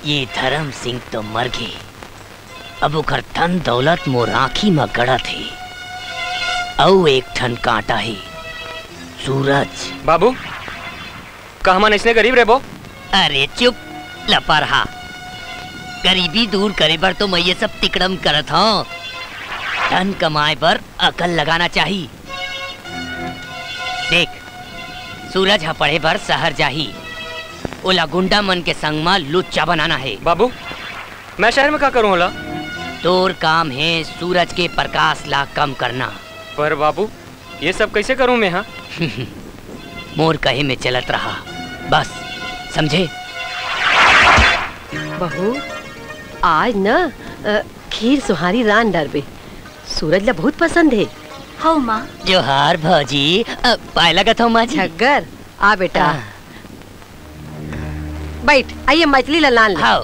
ये धर्म सिंह तो मर गए, अब ओकर धन दौलत मोर आँखी में गड़ा थे। औ एक ठन कांटा ही सूरज। बाबू कहमा इसने गरीब रे बो। अरे चुप लपरहा, गरीबी दूर करे बर तो मैं ये सब तिकड़म करत हूँ। धन कमाए पर अकल लगाना चाहिए। देख सूरज हा पढ़े बर शहर जाही, ओला गुंडा मन के संग में लुच्चा बनाना है। बाबू मैं शहर में क्या करूँ होला? तोर काम है सूरज के प्रकाश ला कम करना। पर बाबू ये सब कैसे करूँ मैं? हाँ मोर कहे में चलत रहा बस, समझे? बहू आज न खीर सुहारी रान डरबे, सूरज ला बहुत पसंद है। हाँ माँ। जोहार भौजी, पाए लगत हो माँ जी। छग्गर आ बेटा, बैठ। आइए मछली ला ले। हाँ।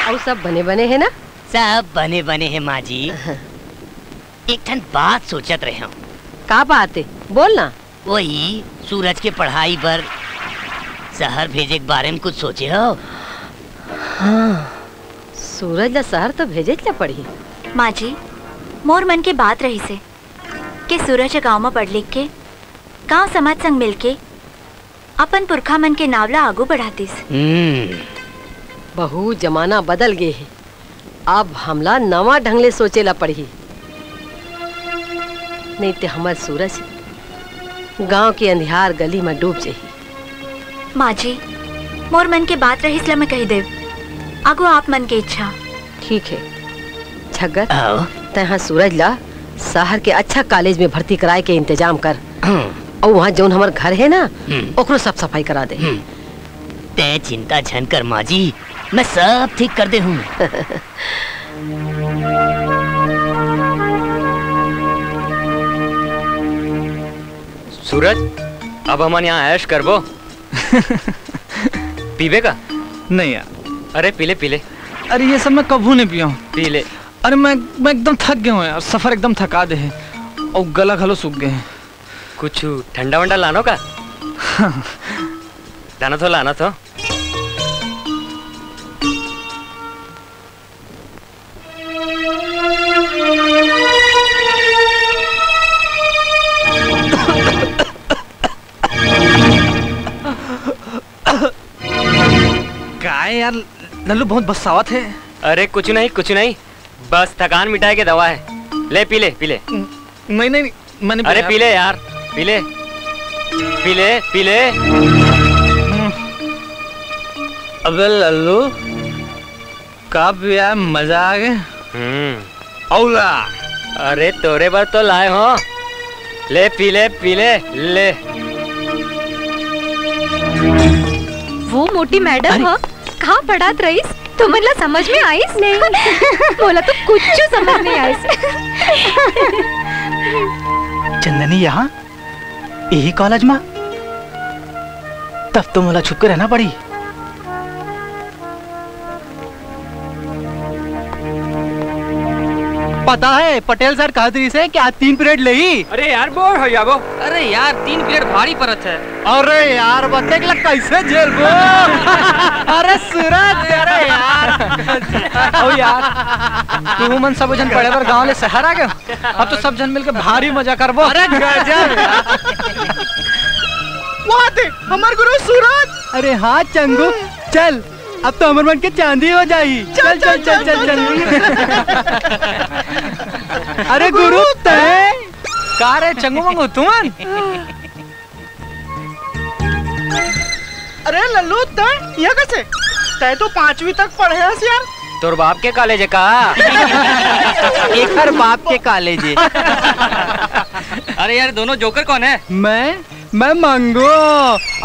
और सब बने बने है ना? सब बने बने हैं माँ जी। एक ठन बात सोचत रहे हूँ। का बात है? बोलना। वही सूरज के पढ़ाई पर शहर भेजे के बारे में कुछ सोचे हो? हाँ, सूरज ला शहर तो भेजे ला पड़ी। माँ जी, मोर मन के बात रही से कि सूरज गांव में पढ़ लिख के गांव समाज संग मिलके अपन पुरखा मन के नावला आगू बढ़ातीस। बहू जमाना बदल गए है, अब हमला नवा ढंगले सोचे ला पड़ी। नहीं तो हमार सूरज गांव के अंधियार गली में डूब जाही। माँ जी, मोर मन के बात रही इसलिए मैं कही देव, आगो आप मन के इच्छा। ठीक है छगर, तहाँ सूरज ला शहर के अच्छा कॉलेज में भर्ती कराए के इंतजाम कर, और वहाँ जो हमार घर है ना ओकरो सब सफाई करा दे। ते चिंता झन कर माँ जी, मैं सब ठीक कर दे हूँ। सूरज अब हम यहाँ ऐश करबो। पीबे का? नहीं यार। अरे पीले पीले। अरे ये सब मैं कभू नहीं पिया हूँ। पीले। अरे मैं एकदम थक गया हूँ यार, सफर एकदम थका दे है और गला खलो सूख गए हैं। कुछ ठंडा वंडा लानो का? लाना तो लाना तो। काय यार लल्लू बहुत बसावत है। अरे कुछ नहीं, बस थकान मिटाए के दवा है। ले पी ले पी ले। नहीं मैंने। अरे पी ले यार, पी ले पी ले पी ले। अबे लल्लू कब यार मजा आ गया। औला अरे तोरे बार तो लाए हो। ले पी ले पी ले ले। वो मोटी मैडम हो, कहाँ पढ़ात रहीस? तुम्हें समझ में आईस? नहीं बोला तो कुछ समझ नहीं आईस। चंदनी यहाँ यही कॉलेज में? तब तो मला छुप के रहना पड़ी। पता है पटेल सर कहती से कि आज 3 पीरियड ले ही। अरे यार बोर हो जाबो। अरे यार 3 पीरियड भारी परत है। अरे यार बच्चे के लिए कैसे झेल वो। अरे सूरज अरे यार ओ यार तू मन सब जन पड़े पर गांव ले शहर आ गए। अब तो सब जन मिलकर भारी मजा करबो। अरे गजब। वहाँ थे हमार गुरु सूरज। अरे हाँ चंगू चल, अब तो अमर मन के चांदी हो जाई। चल चल चल चल चल। अरे गुरु तय का रे चंगू मंगू तुमन? अरे लल्लू तय यहाँ कैसे? तय तो 5वीं तक पढ़े है यार। तोर बाप के कॉलेज है का? एक हर बाप के कॉलेज है। अरे यार दोनों जोकर कौन है? मैं मंगू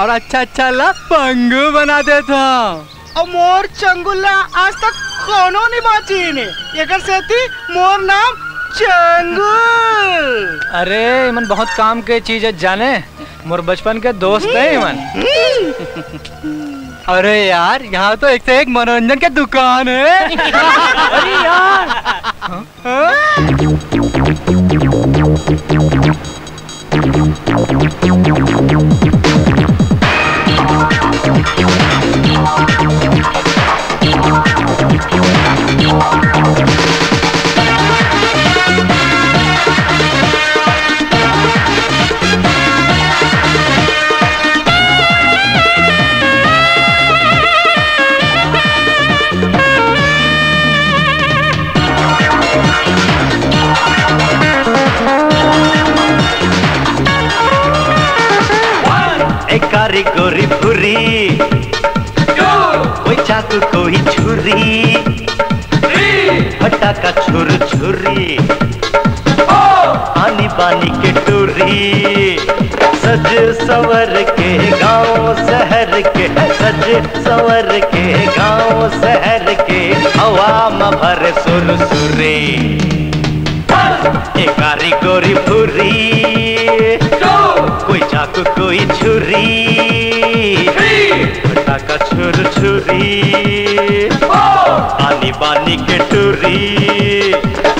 और अच्छा ला पंगू बना देता हूँ। और मोर चंगुल्ला आज तक कोनो नहीं बाची ने। एकर से थी मोर नाम चंगुल। अरे मन बहुत काम के चीज है जाने, मोर बचपन के दोस्त है मन। अरे यार यहाँ तो एक से एक मनोरंजन की दुकान है। अरे यार कारी गोरी भूरी चाकू कोई छुरी, फटाका छुर छुरी, आनी बानी के टूरी, सज सवर के गांव शहर के, सज सवर के गांव शहर के, हवा में भर सुरसुरी, एक कारीगरी पूरी, कोई चाकू कोई छुरी, फटाका छुर छुरी, आनी बानी के टूरी,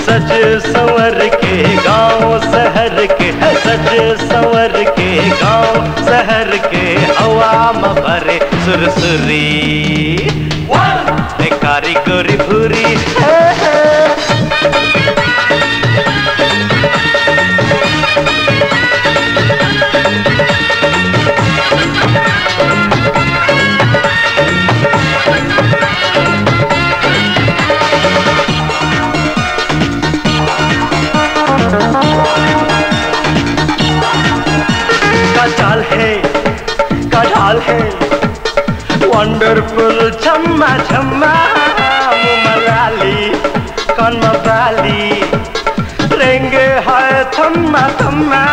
सज सवर के गांव शहर के, सज सवर के गांव शहर के, हवा में भरे सुरसुरी, एक कारीगरी पूरी। काचाल है, काचाल है, वंडरफुल छम्मा छम्मा, मलाली कौन मवाली, रेंगे है थम्मा थम्मा,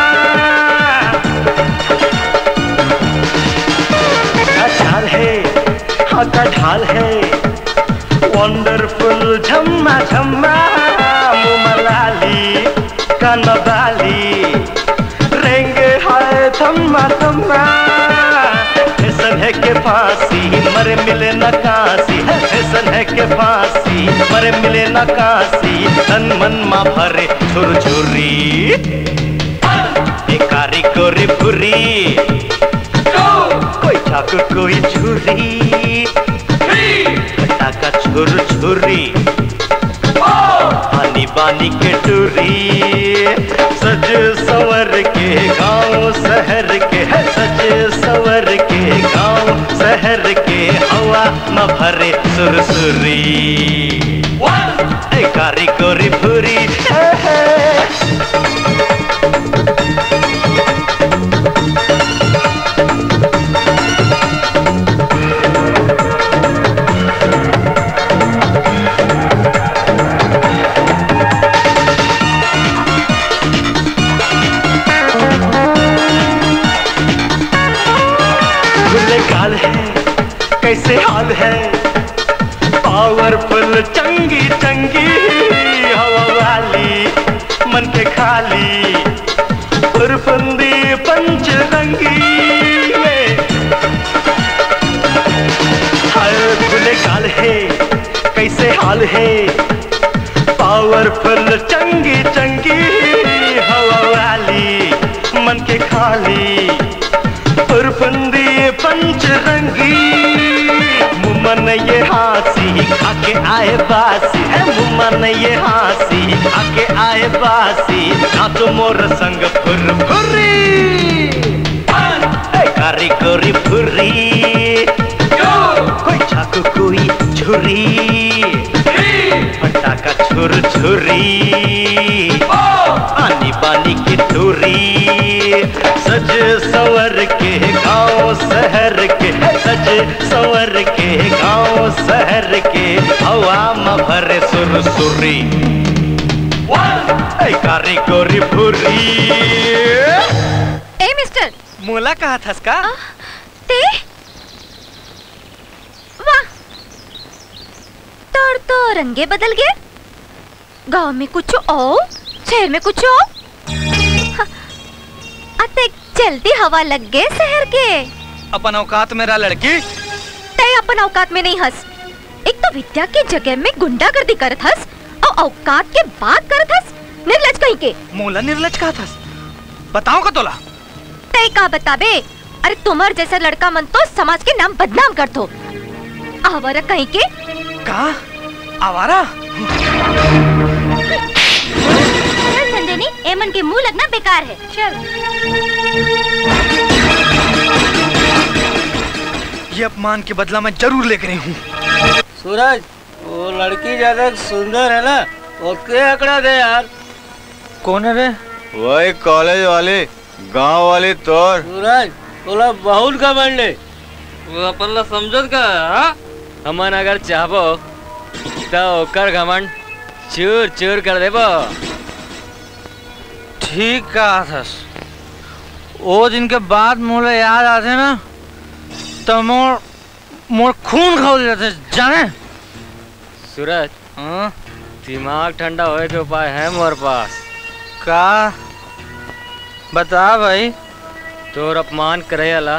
काचाल है, हाँ काचाल है, वंडरफुल छम्मा छम्मा, मलाली कौन मवाली, रेंगे हाय थम्मा थम्मा, फैशन है के फांसी मरे मिले न काशी, फैशन है के फांसी मरे मिले न काशी, तन मन मा भरे छुर छुरी, एक कारीगरी पूरी, कोई चाकू कोई छुरी, फटाका छुर छुरी, आनी बानी के टूरी, सज सवर के गांव शहर के, सज सवर के गांव शहर के, हवा में भरे सुरसुरी, एक कारीगरी पूरी। काल है कैसे हाल है, पावरफुल चंगी चंगी, हवा वाली मन के खाली, फुरफुंदी पंचरंगी, हाय खुले काल है कैसे हाल है, पावरफुल चंगी चंगी, हवा वाली मन के खाली, फुरफुंदी पंचरंगी, मुमन ये हासी खाके आए बासी है, मुमन ये हासी खाके आए बासी, नाचो मोर संग फुरफुरी, कारीगरी पूरी, कोई चाकू कोई छुरी, फटाका छुर छुरी, आनी बानी की टूरी, सज सवर के गांव शहर के, सज सवर के गांव शहर के, हवा में भरे सुरसुरी, कारीगरी पूरी। ए मिस्टर, मोला कहा थस का? ते वाह, तोड़ तो रंगे बदल गए, गांव में कुछ और शहर में कुछ और, अते चलती हवा लग गए शहर के। अपन औकात मेरा लड़की, ते अपन औकात में नहीं हंस, एक तो विद्या की जगह में गुंडागर्दी करत हंस और औकात के बात करत हंस, निर्लज कहीं के। मोला निर्लज कहा थस, बताओ का तोला? ते का बताबे, अरे तुम्हार जैसा लड़का मन तो समाज के नाम बदनाम कर दो, आवारा कहीं के। का आवारा? चल संजनी, एमन के मुंह लगना बेकार है, चल। ये अपमान के बदला मैं जरूर लेकर आई हूँ। सूरज, वो लड़की ज्यादा सुंदर है ना, उसके आंकड़ा दे यार। कौन है रे? वही कॉलेज वाले, गांव वाले तोर। सूरज, तोला बहुत घमंड है, वो अपन ला समझत का? हमन अगर चाहबो तो ओकर घमंड चूर चूर कर देबो। ठीक कहा था। वो दिन के बाद मुझे याद आते ना तो मोर खून खौल जाते जाने। सूरज, दिमाग ठंडा होए के उपाय है मोर पास। का बता भाई। तोर अपमान करे अला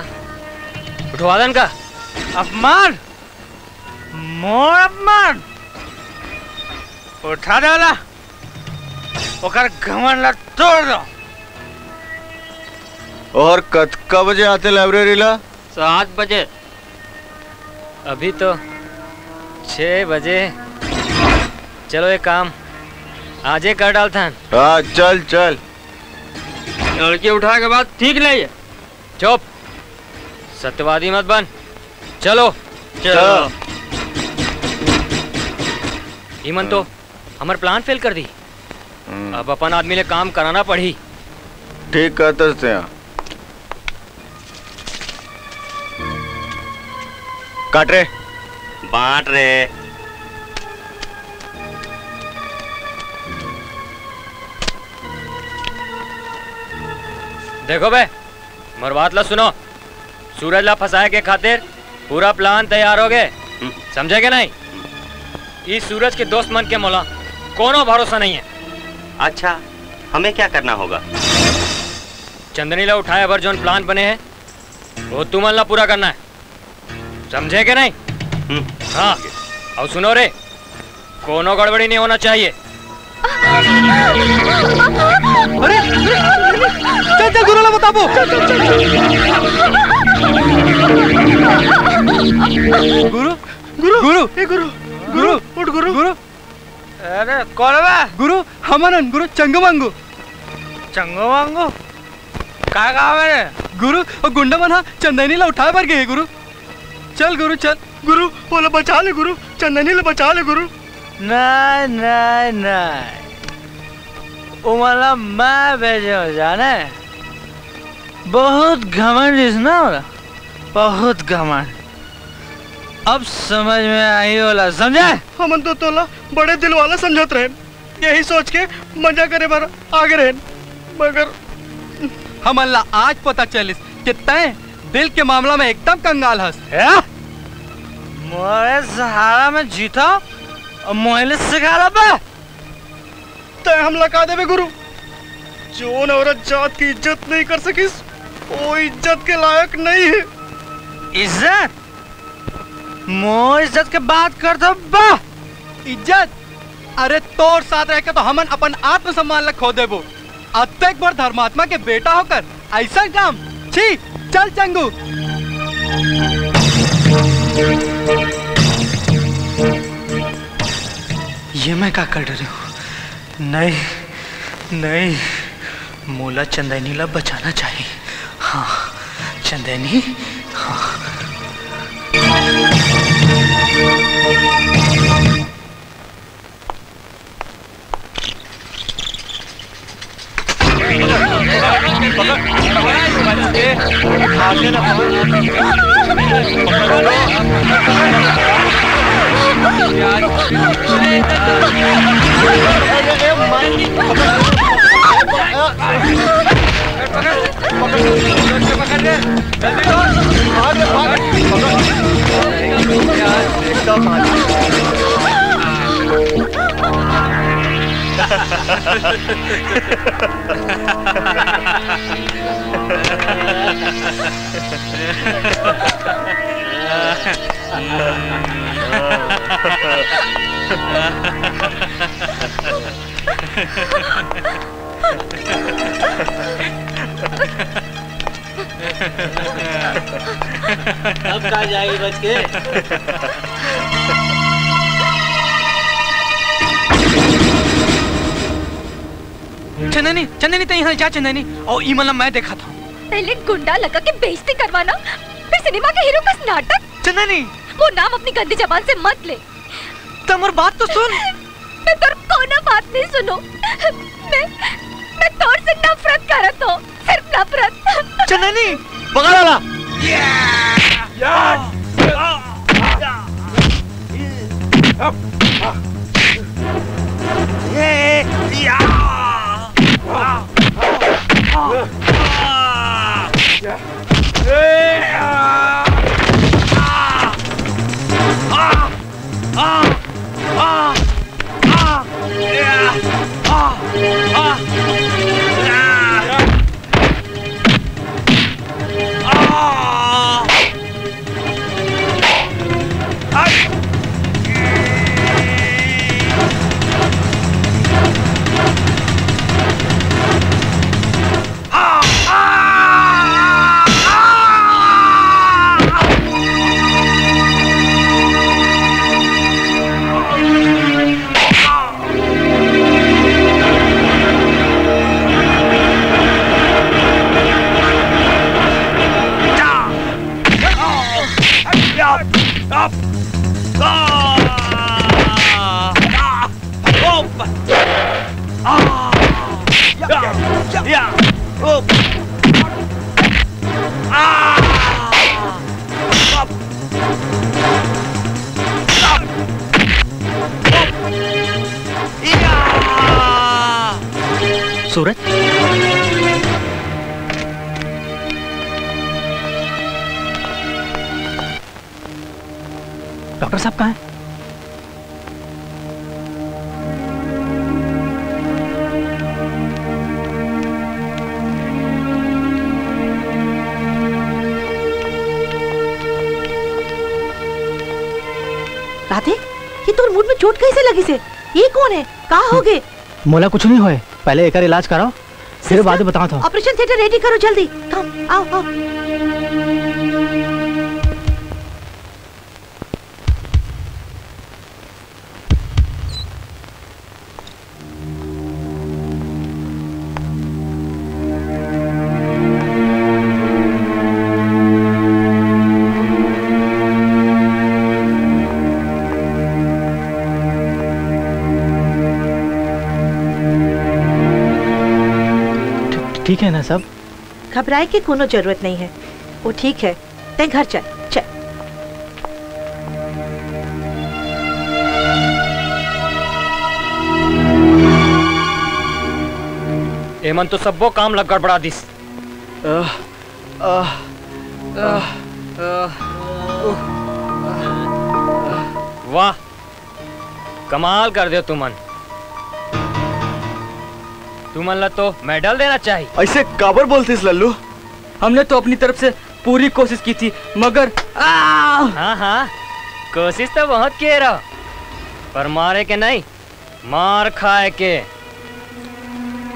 उठवा दन का। अपमान? मोर अपमान उठा दे वाला, ओकर घमंड ला तोड़ दो। और कब बजे आते लाइब्रेरी ला? 7 बजे। अभी तो 6 बजे। चलो एक काम आजे कर डालता है। हाँ चल चल। लड़की उठा के बाद ठीक नहीं है। चुप, सत्यवादी मत बन। चलो चलो। ईमन तो हमार प्लान फेल कर दी। अब अपन आदमी ले काम कराना पड़ी। ठीक कहते हैं। काट रे, बांट रे। देखो बे, मोर बात ला सुनो। सूरज ला फंसाए के खातिर पूरा प्लान तैयार हो गए, समझे के नहीं? इस सूरज के दोस्त मन के मोला कोनो भरोसा नहीं है। अच्छा, हमें क्या करना होगा? चंदनी ला उठाए अबर जोन प्लान बने हैं वो तुम ला पूरा करना है, समझे के नहीं? हाँ, और सुनो रे, कोनो गड़बड़ी नहीं होना चाहिए। अरे चल चल गुरु ला बताबो। गुरु गुरु गुरु ए गुरु गुरु उठ गुरु गुरु। अरे कौन बा? गुरु हमनन गुरु चंगमांगू। चंगमांगू का काम है? गुरु और गुंडा बना चंदनी ला उठाए पर गए गुरु। चल गुरु चल। गुरु बोला बचा ले गुरु, चंदनी ला बचा ले गुरु। नहीं नहीं नहीं, उमला मैं भेजे जाने। बहुत घमंड इस ना होला, बहुत घमंड। अब समझ में आई होला, समझे? हम तो तोला बड़े दिल वाला समझत रहे, यही सोच के मजा करे बार आगे रहे। मगर हम अल्लाह आज पता चलिस कि तय दिल के मामला में एकदम कंगाल हस। मोरे सहारा में जीता और मोहल्ले सिखा रहा तय हम लगा देवे गुरु। जो औरत जात की इज्जत नहीं कर सकिस वो इज्जत के लायक नहीं है। इज्जत? मोर इज्जत के बात कर दो बा। इज्जत? अरे तोर साथ रह के तो हमन अपन आत्मसम्मान ला खो देबो। अब तक बार धर्मात्मा के बेटा होकर ऐसा काम छी। चल चंगू। ये मैं क्या कर रही हूँ? नहीं नहीं, मोला चंदनी ला बचाना चाहिए। हाँ चंदनी। हाँ अब कहाँ जाएगी बच के? चंदनी चंदनी तो यहाँ जा। चंदनी और ईमला मैं देखा था। पहले गुंडा लगा के बेइज्जती करवाना, फिर सिनेमा के हीरो का नाटक। चंदनी वो नाम अपनी गंदी जबान से मत ले। तमर बात तो सुन। मैं तोर कोना बात नहीं सुनो। मैं तोर से नफरत करत हूँ, सिर्फ नफरत। चंदनी पकड़ ला। सूरज, डॉक्टर साहब कहाँ हैं? राधे, ये तोर मुंह में चोट कैसे लगी से? ये कौन है? कहाँ हो गए? मोला कुछ नहीं होए, पहले एक इलाज कराओ, फिर बाद में बताता हूँ। ऑपरेशन थिएटर रेडी करो जल्दी। कम, आओ आओ। ठीक है ना सब? घबराए की कोनो जरूरत नहीं है, वो ठीक है। ते घर चल चल। एमन तो सबो काम लग गड़बड़ा दिस। वाह, कमाल कर दे तुमन। तुमन ला तो मेडल देना चाहिए। ऐसे काबर बोलते लल्लू? हमने तो अपनी तरफ से पूरी कोशिश की थी, मगर हाँ हाँ, कोशिश तो बहुत किए रहो, पर मारे के नहीं, मार खाए के।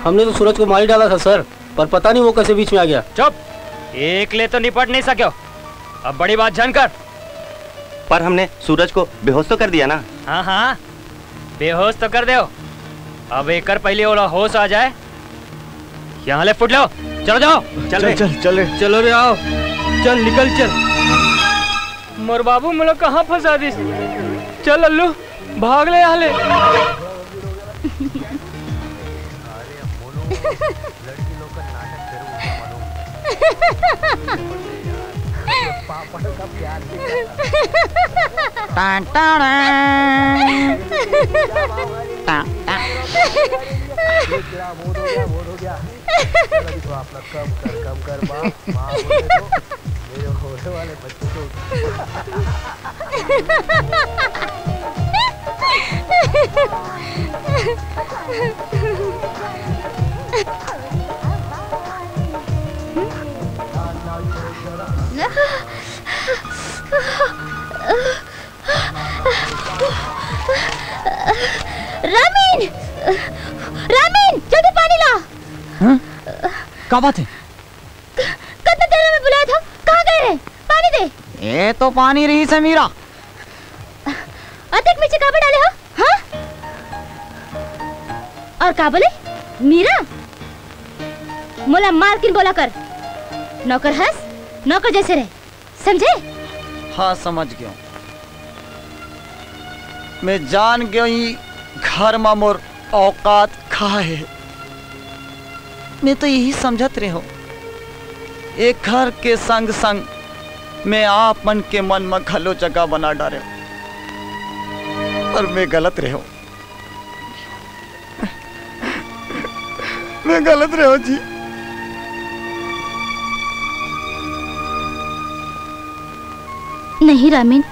हमने तो सूरज को मार ही डाला था सर, पर पता नहीं वो कैसे बीच में आ गया। चुप, एक ले तो निपट नहीं सके, अब बड़ी बात जान कर। पर हमने सूरज को बेहोश तो कर दिया ना? हाँ हाँ, बेहोश तो कर दो। अब एक पहले वाला होश आ जाए, यहाँ ले फुट लो। चलो जाओ, चल चल चल चलो रे, आओ चल, निकल चल। मोर बाबू मुझे कहाँ फंसा दिस? चल अल्लू, भाग ले यहाँ ले। रामीन, रामीन, जल्दी पानी ला। क्या बात है? कितने देर में बुलाया था, कहाँ गए रहे? पानी दे। ये तो पानी रही से मीरा। अतिक नीचे काबे डाले हो? हाँ? और का बोले? मीरा? मोला मालकिन बोला कर। नौकर हंस, नौकर जैसे रहे, समझे? हाँ समझ गया। मैं जान गई घर में मोर औकात खा है। मैं तो यही समझत रहे हो, एक घर के संग संग मैं आप मन के मन में खलो जगह बना डाले, पर मैं गलत रहा हूँ। मैं गलत रहा हूँ जी। नहीं रामीन,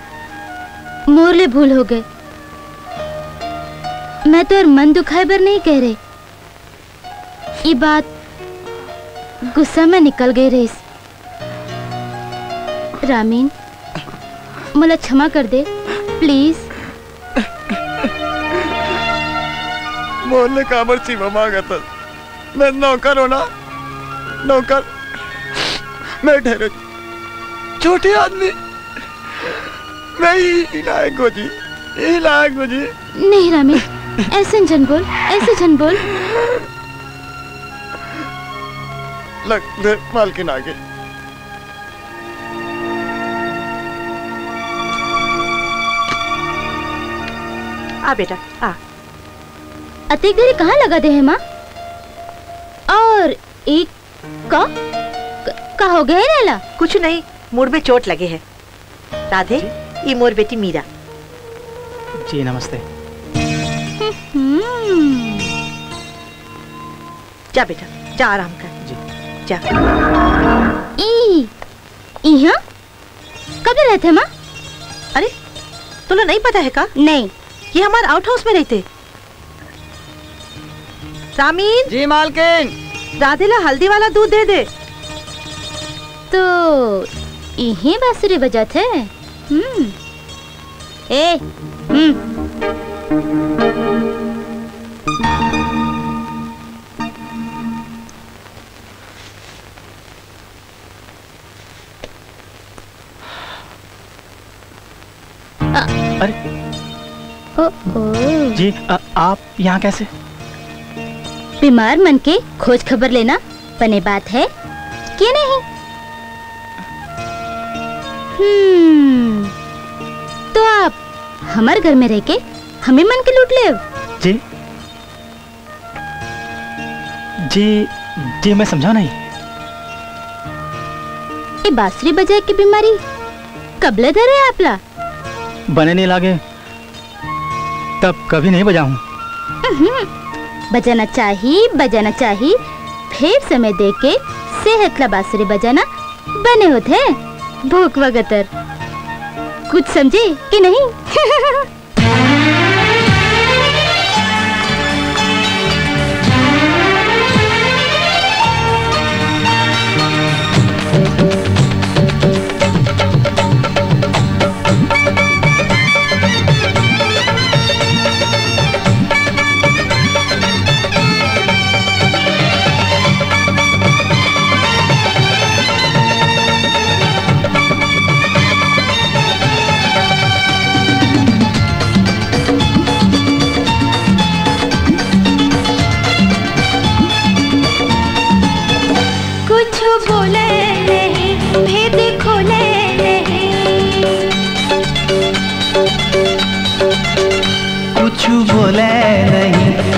मोरले भूल हो गए। मैं तो और मन दुखाए बर नहीं कह रहे, ये बात गुस्सा में निकल गई रही। रामीन, मला क्षमा कर दे प्लीज। मोरले का मर्ची मांगा था। मैं नौकर हो ना, नौकर। मैं ठहरे छोटे आदमी, मैं ही लायक हो जी, ही लायक हो जी। नहीं रामीन, ऐसे जन बोल, ऐसे जन बोल। लग दे मालकिन आगे। आ बेटा आ। अतिक देरी कहाँ लगा दे है माँ? और एक का हो गया है लाला? कुछ नहीं, मुड़ में चोट लगे है। राधे, ये मोर बेटी मीरा। जी नमस्ते। जा बेटा, जा आराम कर। जी जा। यहाँ कब रहते माँ? अरे तुला नहीं पता है का? नहीं, ये हमारे आउट हाउस में रहते। रामीन। जी मालकिन। राधे ला हल्दी वाला दूध दे दे। तो यही बांसुरी बजाते हैं। अरे जी आप यहाँ कैसे? बीमार मन के खोज खबर लेना बने बात है कि नहीं? तो आप हमारे घर में रह के हमें मन के लूट ले? जी जी जी मैं समझा नहीं। ये बांसुरी बजाए की बीमारी कब ले धरे आपला? बने नहीं लागे तब कभी नहीं बजाऊं। बजाना चाहिए, फिर समय दे के सेहत ला बांसुरी बजाना बने होते भूख वगतर। कुछ समझे कि नहीं?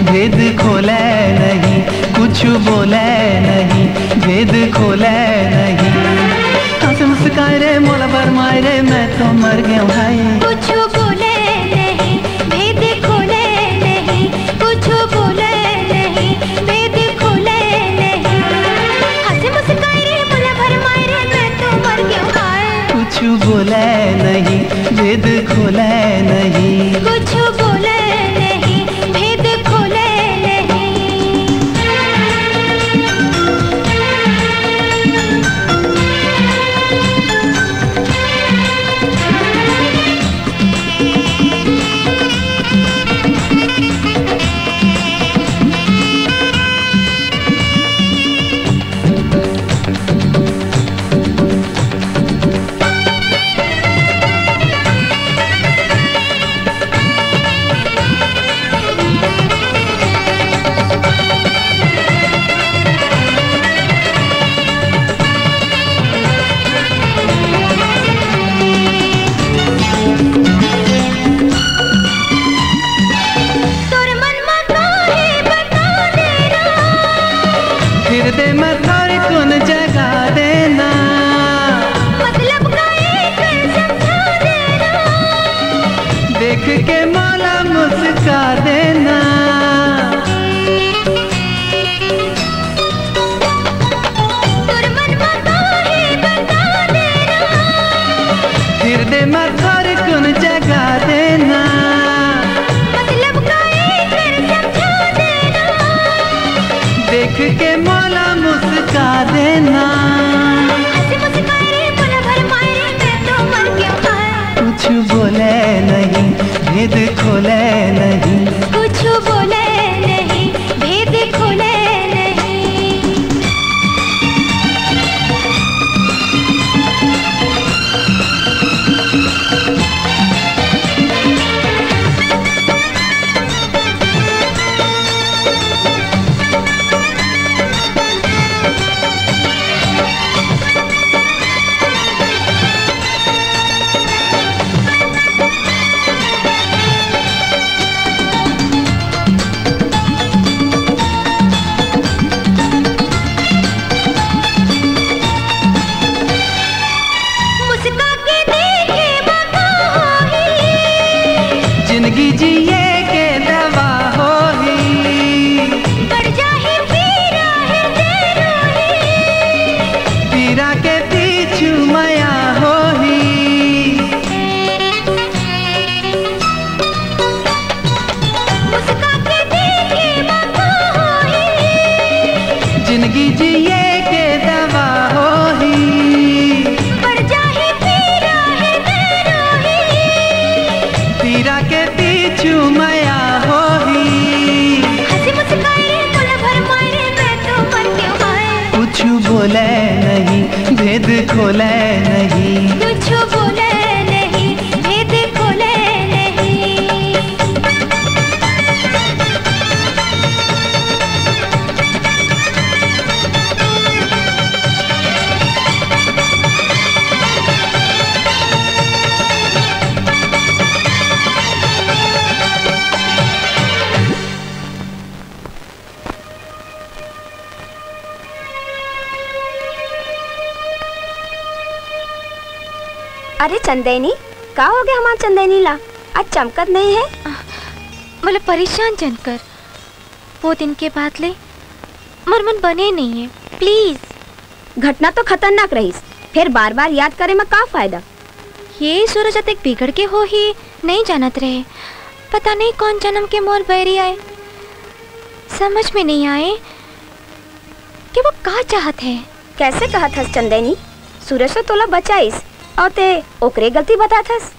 भेद खोले नहीं, कुछ बोले नहीं, भेद खोले नहीं। हंस मुस्काए रे मोला बरमाए रे, मैं तो मर गया भाई। कुछ बोले नहीं, भेद खोले नहीं, कुछ बोले नहीं, भेद खोले नहीं। हंस मुस्काए रे मोला बरमाए रे, मैं तो मर गया भाई। कुछ बोले नहीं, भेद खोले नहीं, कुछ बोले नहीं, भेद खोले नहीं। के माला देख के मौला मुस्का देना। कुछ बोले नहीं भेद खोले नहीं, कुछ बोले नहीं भेद खोले नहीं। जिंदगी जिए के दवा हो ही, बढ़ जाही पीरा है पीरा के पीछू माया हो ही। मुस्का के देखे मखा हो ही, जिंदगी जिए के दवा हो ही, बढ़ जाही पीरा है पीरा के पीछू माया हो ही। हंसी मुस्काए बोला भर मारे मैं तो मन के माए। कुछ बोले नहीं भेद खोले नहीं, कुछ बोले नहीं भेद खोले नहीं। अरे चंदेनी का हो गया हमारा चंदेनी ला, आज चमकत नहीं है। मतलब परेशान जनकर वो दिन के बाद ले मरमन बने नहीं है। प्लीज घटना तो खतरनाक रही, फिर बार बार याद करे में का फायदा। ये सूरज तक बिगड़ के हो ही नहीं जानत रहे, पता नहीं कौन जन्म के मोर बैरी आए। समझ में नहीं आए कि वो का चाहत है। कैसे कहत हस चंदेनी, सूरज तो तोला बचाइस और ते ओकरे गलती बताथस।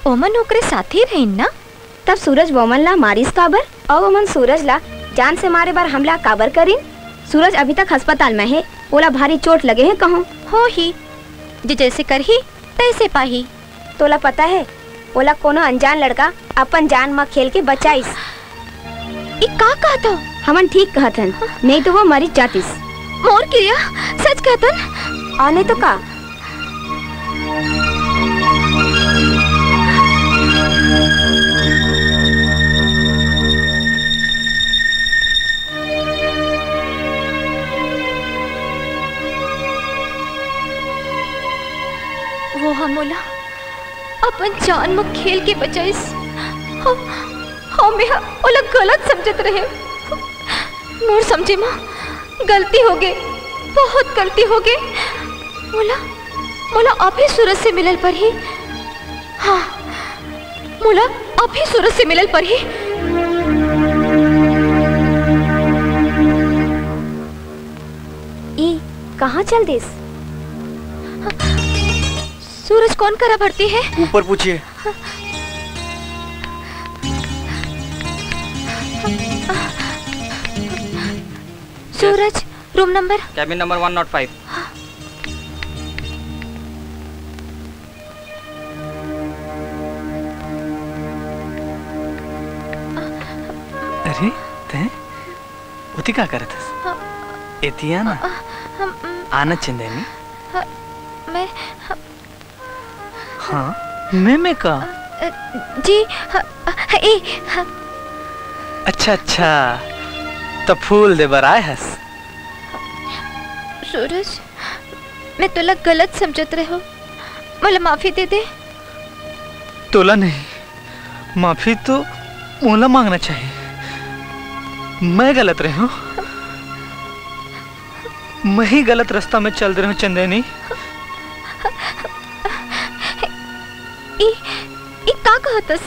ओमन ओकरे साथी रही ना, तब सूरज वोमन ला मारिस काबर और वोमन सूरज ला जान से मारे बार हमला काबर करीन। सूरज अभी तक अस्पताल में है, ओला भारी चोट लगे है कहूँ हो ही जो जैसे कर ही तैसे पाही। तोला पता है ओला कोनो अनजान लड़का अपन जान में खेल के बचाइस। का कहत हो? हमन ठीक कहतन, नहीं तो वो मरी जातिस। मोर क्रिया सच कहतन और नहीं तो का। वो हमोला अपन जान में खेल के बचाइस। हमें ओला गलत समझत रहे। मोर समझे माँ गलती हो गई, बहुत गलती हो गई। मोला मोला अभी सूरज से मिलल पर ही, हाँ मोला अभी सूरज से मिलल पर ही। ई कहाँ चल दिस? सूरज कौन करा भरती है? ऊपर पूछिए। सूरज रूम नंबर? Cabin number 105। अरे ते उती का करत हस? एतिया ना आना चंदेनी। मैं हाँ मैं का जी ए अच्छा अच्छा तो फूल दे बर आए हस। सूरज मैं तोला गलत समझत रहे हो, मला माफी दे दे। तोला नहीं, माफी तो मोला मांगना चाहिए। मैं गलत रही हूँ, मैं ही गलत रास्ता में चल रही हूँ चंदेनी। ई का कहतस?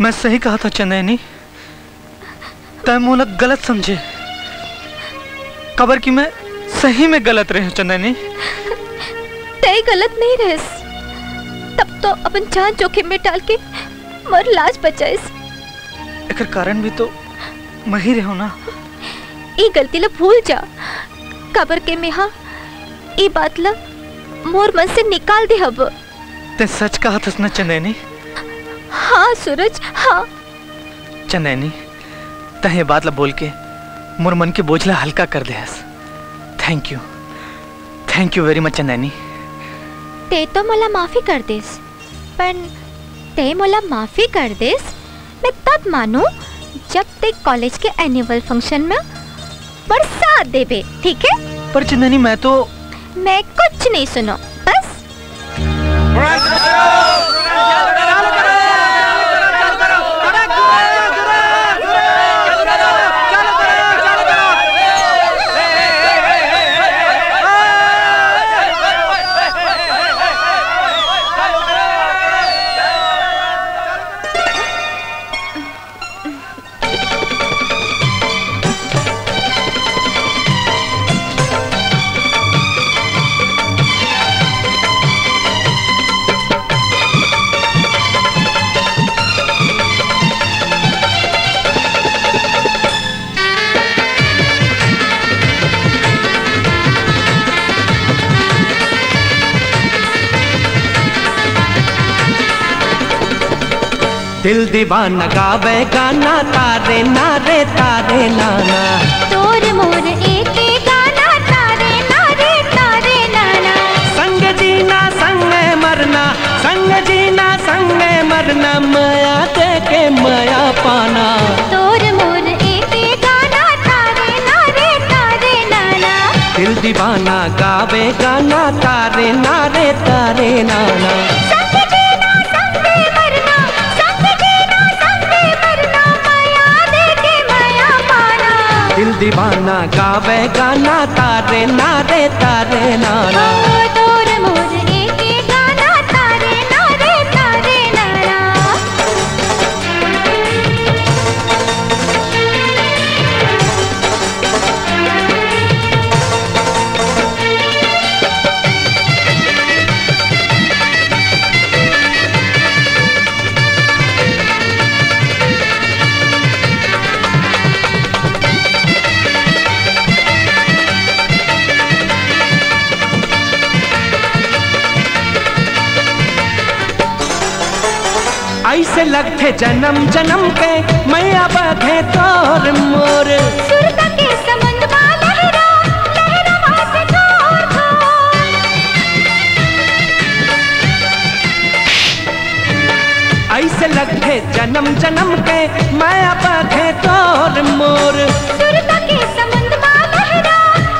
मैं सही कहा था चंदेनी, तय मोला गलत समझे। कबर की मैं सही में गलत रहे चंदनी। तय गलत नहीं रहे, तब तो अपन जान जोखिम में डाल के मर लाज बचाए। एक कारण भी तो मैं ही रहो ना। ई गलती ला भूल जा। कबर के मेहा ई बात ला मोर मन से निकाल दे। अब ते सच कहा था ना चंदनी। हाँ सूरज, हाँ। चंदनी तहे बात ला बोल के मोर मन के बोझला हल्का कर दे। Thank you very much Chandni. ते तो मला माफी कर देस, पर ते मला माफी कर देस मैं तब मानू जब ते कॉलेज के एनुअल फंक्शन में बरसात देबे, ठीक है? पर चंदनी मैं कुछ नहीं सुनो बस। दिल दीवाना गावे गाना तारे नारे तारे नाना। तोर मोर एक गाना तारे नारे तारे नाना। संग जीना संग मरना, संग जीना संग मरना, माया दे के माया पाना। तोर मोर एक गाना तारे नारे तारे नाना। दिल दीवाना गावे गाना तारे नारे तारे नाना। दिल दीवाना गावे गाना तारे नारे तारे नाना। तोर मोर एक गाना तारे नारे तारे नाना। ऐसे लगते जन्म जन्म के मैया बधे तोर मोर। सुरता के समुंद में लहरा लहरा वासे तोर तोर। ऐसे लगते जन्म जन्म के मैया बधे तोर मोर। सुरता के समुंद में लहरा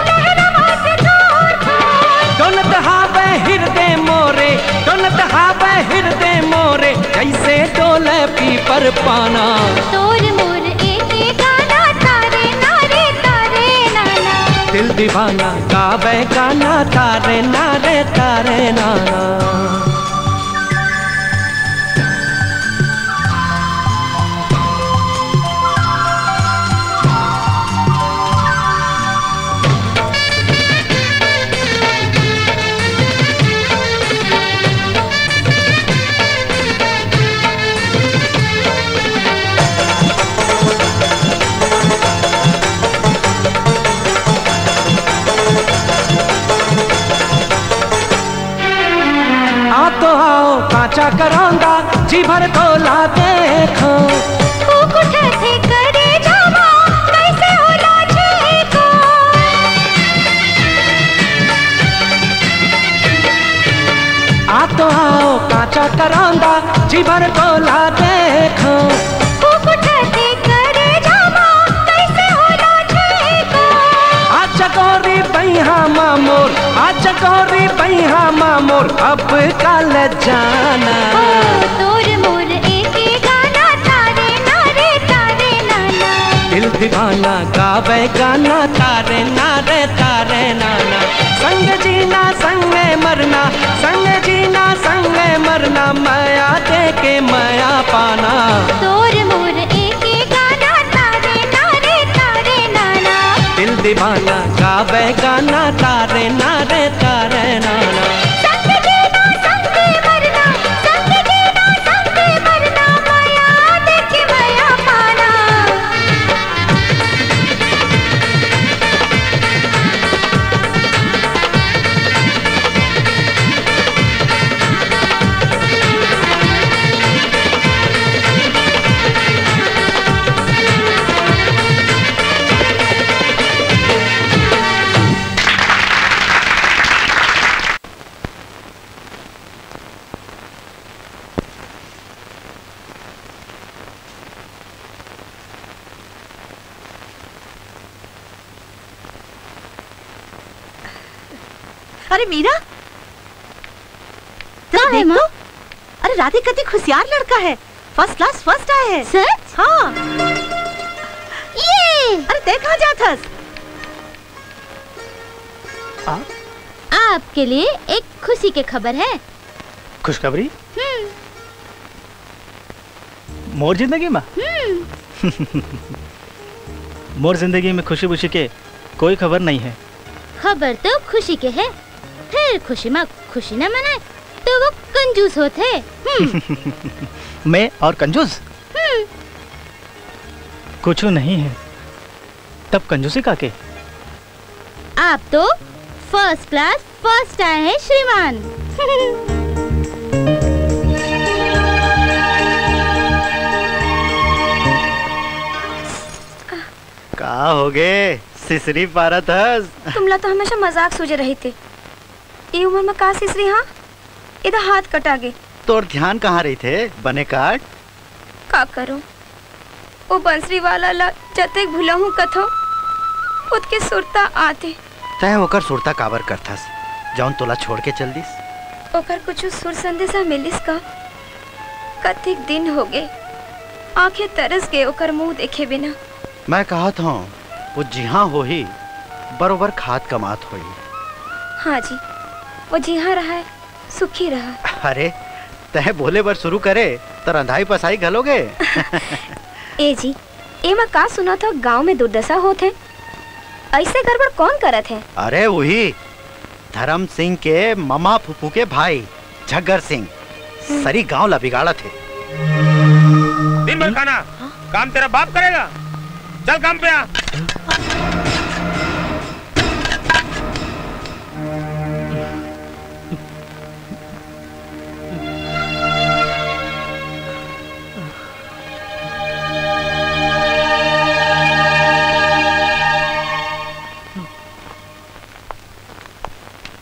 लहरा वासे तोर तोर। दोनत हावे हृदय मोरे, दोनत हावे हृदय मोरे, जैसे डोले पीपर पाना। तोर मोर एक गाना तारे नारे तारे नाना। दिल दीवाना गावे गाना तारे नारे तारे नाना। काचा करांगा जी भर तोला देखो। फूक उठे थे करे जावा कैसे होला छेको। आ तो आओ काचा करांगा जी भर तोला देखो। फूक उठे थे करे जावा कैसे होला छेको। आज गोरी बैहा मामोर, आज गोरी बैहा मामोर, अब कल जाना। तोर मोर एक गाना तारे नारे तारे नाना। दिल दीवाना गावे गाना तारे नारे तारे नाना। संग जीना संग मरना, संग जीना संग मरना, माया दे के माया पाना। तोर मोर एक गाना तारे नारे तारे नाना। दिल दीवाना गावे गाना तारे नारे तारे नाना। संग जीना संग मरना, संग जीना संग मरना, माया देख माया पाना। अरे मीरा, क्या है माँ? अरे राधे कति खुशियार लड़का है, फर्स्ट क्लास फर्स्ट आए हैं। सच? हाँ। ये अरे देखा जाथस। आपके लिए एक खुशी की खबर है। खुशखबरी? मोर जिंदगी में? मोर जिंदगी में खुशी खुशी के कोई खबर नहीं है। खबर तो खुशी के है, फिर खुशी में खुशी न मनाए तो वो कंजूस होते। मैं और कंजूस कुछ नहीं है, तब कंजूसी का के? आप तो फर्स्ट क्लास फर्स्ट आए हैं श्रीमान। का हो गए सिसरी पारत हस? तुमला तो हमेशा मजाक सूझे रही थे। ये उम्र में का सिसरी? हाँ, इधर हाथ कटा गए। तोर ध्यान कहाँ रही थे बने काट? का करो, वो बंसरी वाला ला जते भूलहूँ कथो खुद के सुरता आते। तय होकर सुरता काबर करथस जौन तोला छोड़ के चल दिस? ओकर कुछ सुर संदेशा मिलिस का? कतिक दिन हो गए, आंखें तरस गए ओकर मुंह देखे बिना। मैं कहत हूँ वो जिहाँ हो ही बरोबर खाद कमात होई। हाँ जी, वो जिहाँ रहा है सुखी रहा। अरे तह बोले बर शुरू करे तो रंधाई पसाई घलोगे। ए जी, ए मैं का सुना था गांव में दुर्दशा होते, ऐसे गड़बड़ कौन करत है? अरे वही धर्म सिंह के ममा फुफू के भाई झग्गर सिंह सरी गांव ला बिगाड़ा थे। दिन भर खाना काम तेरा बाप करेगा, चल काम पे आ।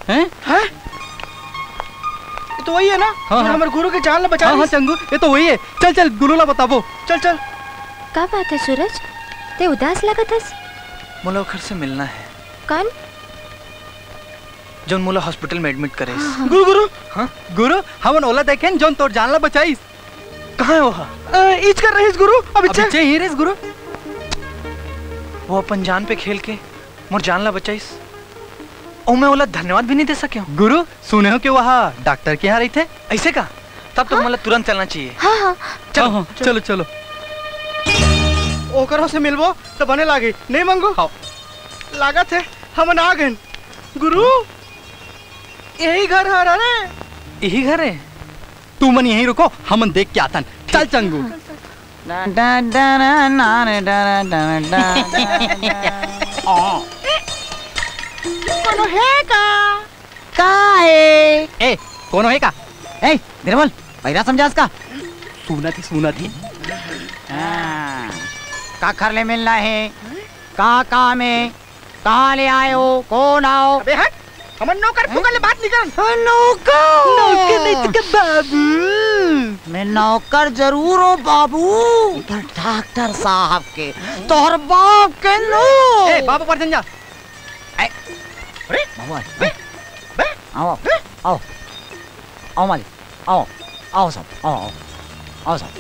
हैं? ये तो वही है ना? हाँ, हमारे गुरु के जान ला बचा। हाँ चंगू, ये तो वही है। चल चल गुरु ला बताबो। चल चल। का बात है सूरज, ते उदास लगत हस? मोला ओखर से मिलना है। कौन? जोन मोला हॉस्पिटल में एडमिट करे। गुरु गुरु हाँ गुरु हमन ओला देखें जोन तोर जान ला बचाईस। कहाँ है वो? इच कर रही गुरु। अब इच्छे ही रेस गुरु। वो अपन जान पे खेल के मोर जान ला बचाईस और मैं ओला धन्यवाद भी नहीं दे सके हूँ। गुरु सुने हो कि वहाँ डॉक्टर के यहाँ रही थे? ऐसे का? तब तो मोला तुरंत चलना चाहिए। हाँ हाँ चलो चलो चलो। ओकरों से मिलबो तो बने लागे नहीं मंगो। हाँ लागत है हम आ गए। गुरु यही घर है रे। यही घर है? तू मन यहीं रुको, हम देख के आतन। चल चंगू। कोनो है का है? ए कोनो है का? ए निर्मल पैरा समझास का? सुना थी। का घर ले मिलना है? का काम है? कहाँ ले आए हो? कौन आओ? अबे हट, हमन नौकर फुकल बात निकल। नौकर नहीं तो बाबू। मैं नौकर जरूर हूँ बाबू, पर डॉक्टर साहब के, तोहर बाप के नो। ए बाबू पर जा। अरे बाबू आओ आओ आओ मालिक आओ सब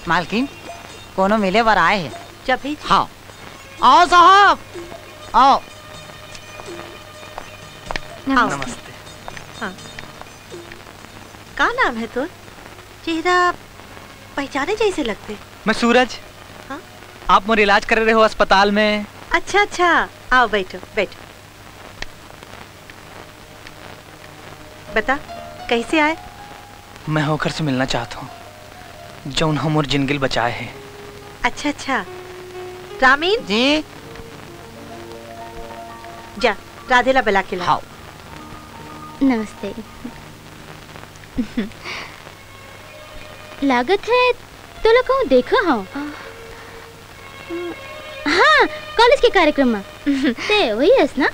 मालकिन कोनो मिले बर आए हैं। जब भी हाँ आओ साहब आओ। नमस्ते। हाँ का नाम है तो? चेहरा पहचाने जैसे लगते। मैं सूरज। हाँ? आप मोर इलाज कर रहे हो अस्पताल में? अच्छा अच्छा, आओ बैठो बैठो। बता कैसे आए? मैं होकर से मिलना चाहता हूँ, जौन हम और जिंदगी बचाए हैं। अच्छा अच्छा, रामीन जी, जा राधेला बुला के लाओ। नमस्ते। लागत है तो लोग कहूँ देखो हाँ। हाँ, कॉलेज के कार्यक्रम में ते वही है ना?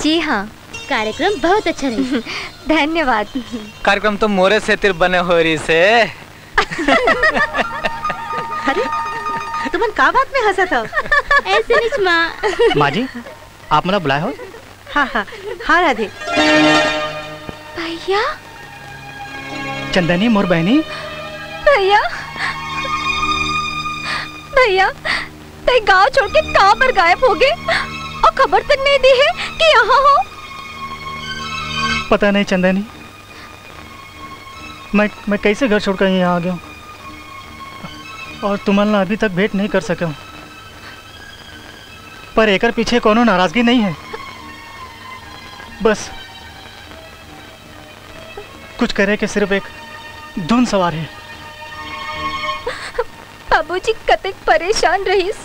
जी हाँ, कार्यक्रम बहुत अच्छा रही। धन्यवाद। कार्यक्रम तो मोरे से तिर बने हो रही से। अरे तुमन का बात में हंसा था? ऐसे नहीं माँ। माँ जी, आप मला बुलाए हो? हाँ हाँ हाँ राधे। भैया, चंदनी मोर बहनी। भैया, भैया, ते गांव छोड़ के कहाँ पर गायब हो गए और खबर तक नहीं दी है कि यहाँ हो? पता नहीं चंदनी, मैं कैसे घर छोड़कर यहाँ आ गया हूँ और तुमने अभी तक भेंट नहीं कर सका हूँ। पर एकर पीछे कोनो नाराजगी नहीं है, बस कुछ करे के सिर्फ एक धुन सवार है। बाबूजी कतक परेशान रहीस,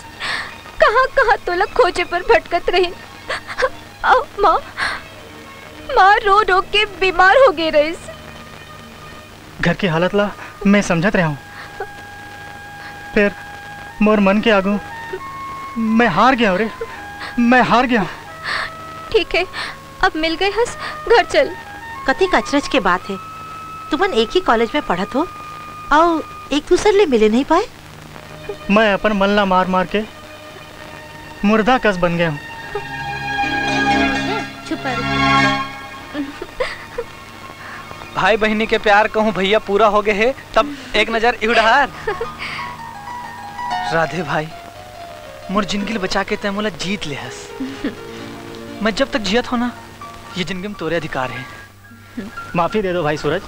कहाँ कहाँ तो लग खोजे पर भटकत रही। माँ माँ रो रो के बीमार हो गई रहीस। घर की हालत ला मैं समझत रहा हूँ, फिर मोर मन के आगू मैं हार गया। रे मैं हार गया। ठीक है, अब मिल गए हंस, घर चल। कति अचरज के बात है, तुमन एक ही कॉलेज में पढ़त हो और एक दूसरे ले मिले नहीं पाए। मैं अपन मल्ला मार मार के मुर्दा कस बन गया हूँ। भाई बहनी के प्यार कहूँ भैया पूरा हो गए है, तब एक नजर इउड़हार। राधे भाई, मोर जिंदगी बचा के तय मोला जीत ले हस। मैं जब तक जियत हो ना, ये जिंदगी में तोरे अधिकार है। माफी दे दो भाई सूरज,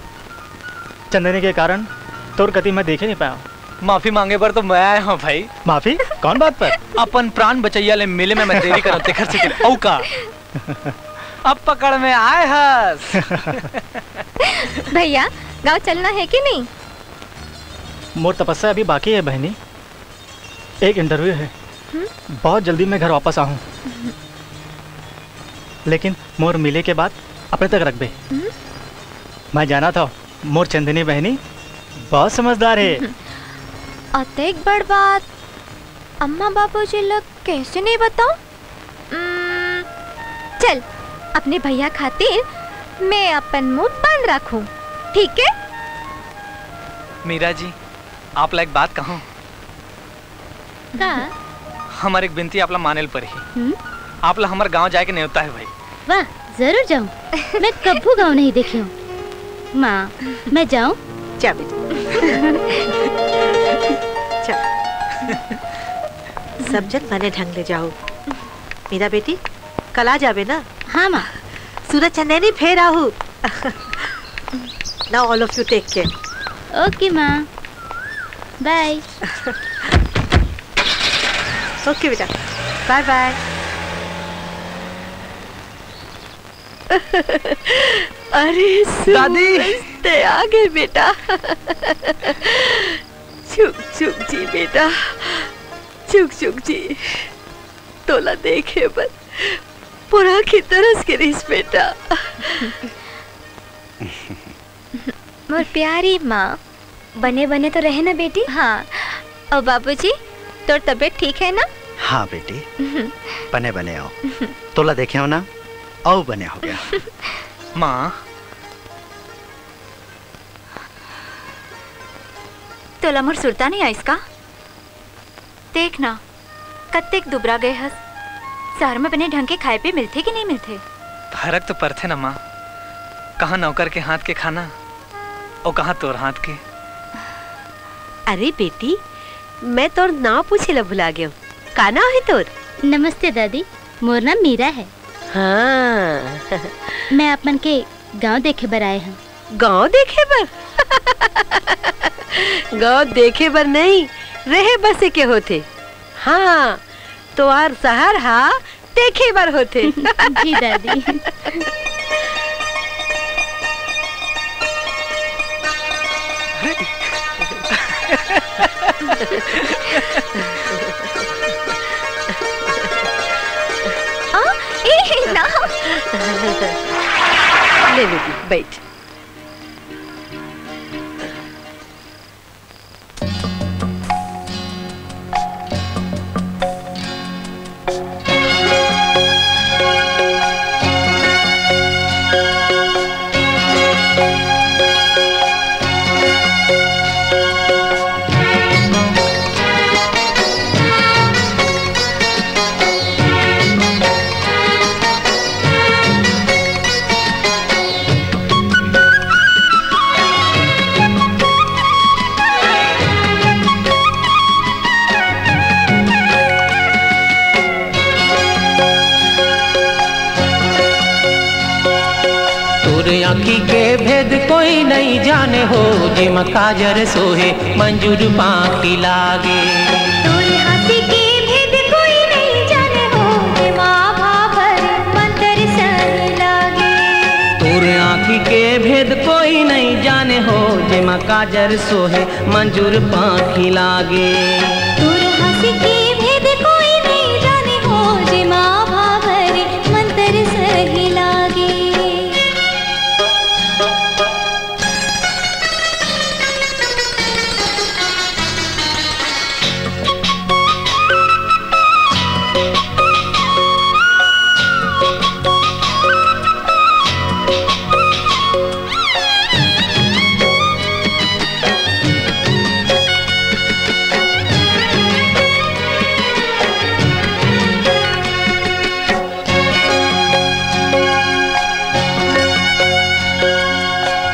चंदनी के कारण तोर गति मैं देखे नहीं पाया। माफी मांगे पर तो मैं आया हूँ भाई। माफी कौन बात पर? अपन प्राण बचैया ले मिले में मैं देरी करूँ तेखर से के औ का अब पकड़ में आए हस। भैया, गांव चलना है कि नहीं? मोर तपस्या अभी बाकी है बहनी, एक इंटरव्यू है, बहुत जल्दी मैं घर वापस आऊँ, लेकिन मोर मिले के बाद अपने तक रख बे। मैं जाना था, मोर चंदनी बहनी बहुत समझदार है। अतेक बड़ बात अम्मा बाबूजी लोग कैसे नहीं बताऊं? चल, अपने भैया खातिर मैं अपन मुंह बंद रखूं, ठीक है? मीरा जी, आप एक बात कहूँ? हमारे एक बिनती आपला मानेल पर ही। आपला हमारे गांव जाके नहीं होता है भाई। वाह, जरूर जाऊं। मैं कभी गांव नहीं देखी हूँ। माँ, मैं जाऊं? जा बेटा। सब जन मने ढंग ले जाओ। मेरा बेटी कल आ जाबे ना? हाँ माँ। सूरज चंदेनी फेर आहू। Now all of you take care. Okay माँ, बाय। ओके बेटा, बाय बाय। अरे दादी, ते आ गए बेटा। चुप चुप जी बेटा, चुप चुप जी। तोला देखे बस पूरा की तरस के रिस बेटा। मोर प्यारी माँ, बने बने तो रहे ना बेटी? हाँ। और बाबूजी, तोर तबीयत ठीक है ना? हाँ बेटी, बने बने आओ। तोला देखे हो ना, आओ बने हो गया। माँ, तोला मोर सुरता नहीं आइस का? देख ना, कत्तेक दुबरा गए हस। शहर में बने ढंग के खाए पे मिलते कि नहीं मिलते? फर्क तो पड़ते ना माँ, कहाँ नौकर के हाथ के खाना और कहाँ तोर हाथ के। अरे बेटी, मैं तोर नाम पूछे ला भुला गया। का नाम है तोर? नमस्ते दादी, मोर नाम मीरा है। हाँ। मैं अपन के गांव देखे बर आए हैं। गांव देखे बर? गांव देखे बर नहीं, रहे बसे के होते। हाँ, तोहार सहर हा देखे बार होते। जी दादी। ना ले बेटी बैठ। आँखी के भेद कोई नहीं जाने हो, जिम काजर सोहे मंजूर पाखी लागे। तोरी हंसी के भेद कोई नहीं जाने हो, जिम भाभर मंतर सही लागे। तोर आँखी के भेद कोई नहीं जाने हो, जिम काजर सोहे मंजूर पाखी लागे। तोरी हंसी के भेद कोई नहीं जाने हो, जिम भाभर मंतर सही लागे।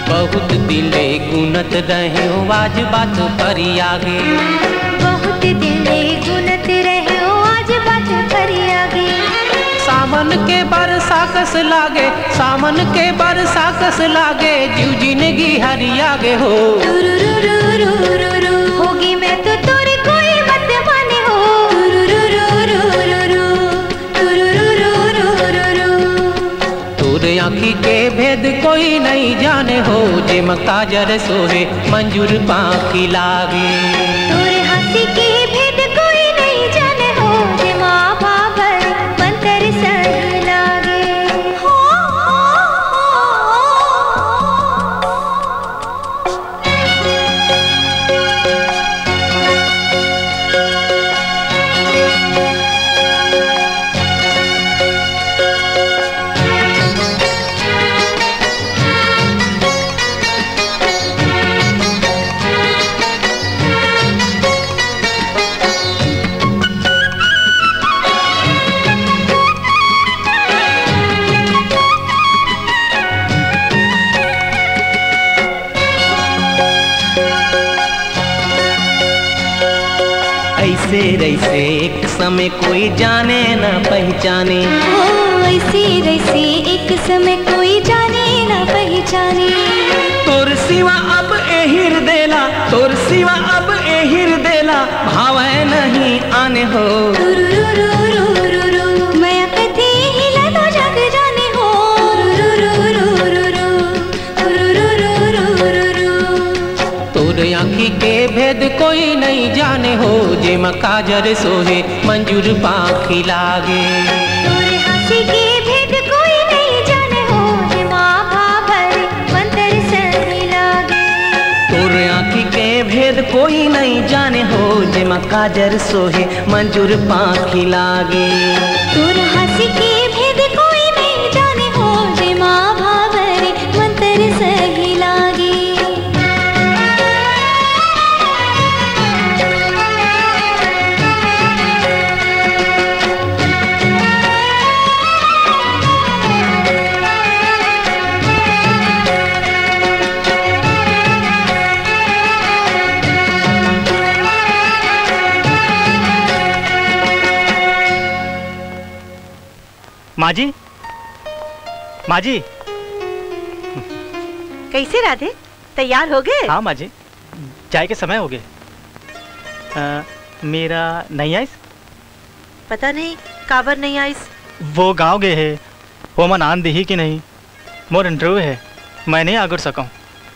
बहुत दिले गुनत रहे आज बात पर आगे। बहुत दिले गुनत रहे आज बात पर आगे। सावन के बरसा कस लागे, सावन के बरसा कस लागे, जीव जिंदगी हरियागे हो। होगी मैं तो तोरी कोई मत माने हो। तोरे आँखी के भेद कोई नहीं जाने हो, जिम काजर सोहे मंजूर पाखी लागे। तोरे हंसी के भेद कोई नहीं जाने हो, जिम भाभर मंतर सही लागे। ऐसे रैसे एक समय कोई जाने न पहचाने। ऐसे रैसे एक समय कोई जाने न पहचाने। तोर सिवा अब एहिर देला, तोर सिवा अब एहिर देला, भावे नहीं आने हो। मैं कथी हिला तो जग जाने हो। तोर आँखी के भेद कोई नहीं जाने हो, जिम काजर सोहे मंजूर पाखी लागे। तोरे हंसी के भेद कोई नहीं जाने हो, जिम भाभर मंतर सही लागे। तोर आँखी के भेद कोई नहीं जाने हो, जिम काजर सोहे मंजूर पाखी लागे। तोरे हंसी के भेद कोई नहीं जाने हो, जिम भाभर मंतर सही लागे। माँ जी, माँ जी। कैसे राधे, तैयार हो गए? हाँ माँ जी, चाय के समय हो गए। मेरा नहीं आइस? पता नहीं काबर नहीं आईस। वो गांव गए है, वो मन आन दी कि नहीं। मोर इंटरव्यू है, मैं नहीं आगर सकूं।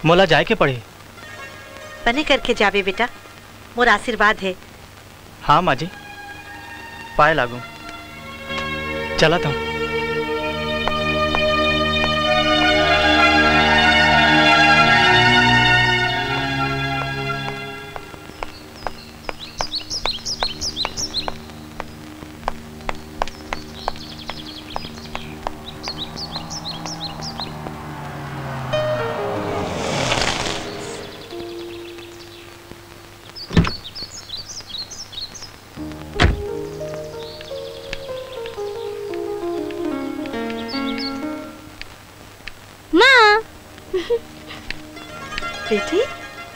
मोला जाए के पड़ी। बने करके जावे बेटा, मोर आशीर्वाद है। हाँ माँ जी, पाए लागू। चला था। बेटी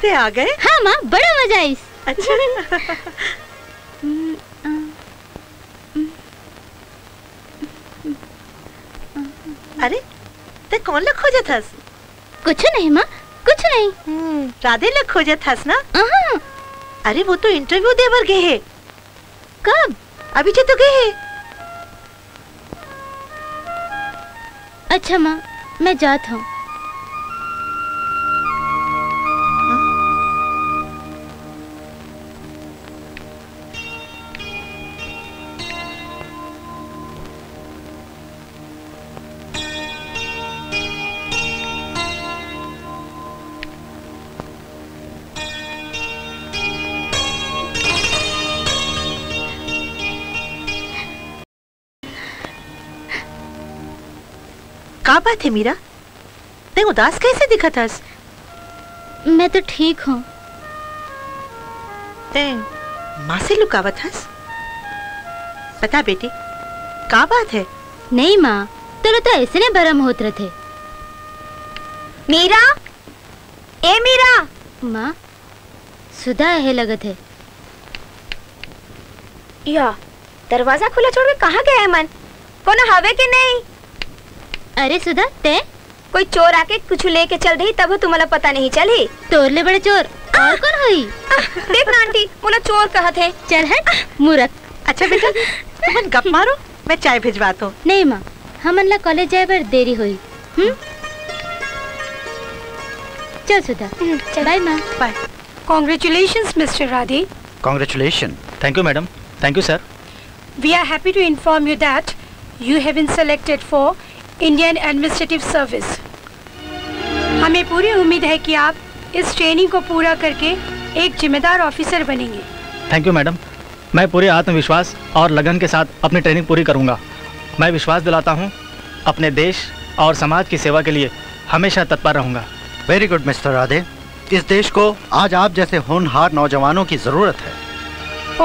ते आ गए? हाँ माँ, बड़ा मजा आई। अच्छा। अरे ते कौन लग खोजा थस? कुछ नहीं माँ, कुछ नहीं। राधे लग खोजा थस ना? अरे वो तो इंटरव्यू देवर गए है। कब? अभी तो गए है। अच्छा माँ, मैं जाता हूँ। क्या बात है मीरा, ते उदास कैसे दिखा था? मैं तो ठीक हूँ। ते माँ से लुकावा था? बता बेटी, क्या बात है? नहीं माँ, तेरे तो ऐसे ने भरम होत रहे थे। मीरा, ए मीरा। माँ, सुधा है लगत है। या दरवाजा खुला छोड़ के कहाँ गया है मन? कोनो हवे के नहीं? अरे सुधा, ते कोई चोर आके कुछ लेके चल रही तब तुम्हारा पता नहीं चली। तोर ले बड़े चोर और कौन हुई? देख ना आंटी, बोला चोर कहत है। चल हट मूर्ख। अच्छा बेटा, तुम गप मारो, मैं चाय भिजवाता हूँ। नहीं माँ, हम अल्लाह कॉलेज जाए पर देरी हुई। चल सुधा, बाय माँ। Bye. Congratulations, Mr. Radhe. Congratulations. Thank you, madam. Thank you, sir. We are happy to inform you that you have been selected for Indian Administrative Service. हमें पूरी उम्मीद है कि आप इस ट्रेनिंग को पूरा करके एक जिम्मेदार ऑफिसर बनेंगे। थैंक यू मैडम, मैं पूरे आत्मविश्वास और लगन के साथ अपनी ट्रेनिंग पूरी करूंगा। मैं विश्वास दिलाता हूं, अपने देश और समाज की सेवा के लिए हमेशा तत्पर रहूंगा। वेरी गुड मिस्टर राधे, इस देश को आज आप जैसे होनहार नौजवानों की जरूरत है।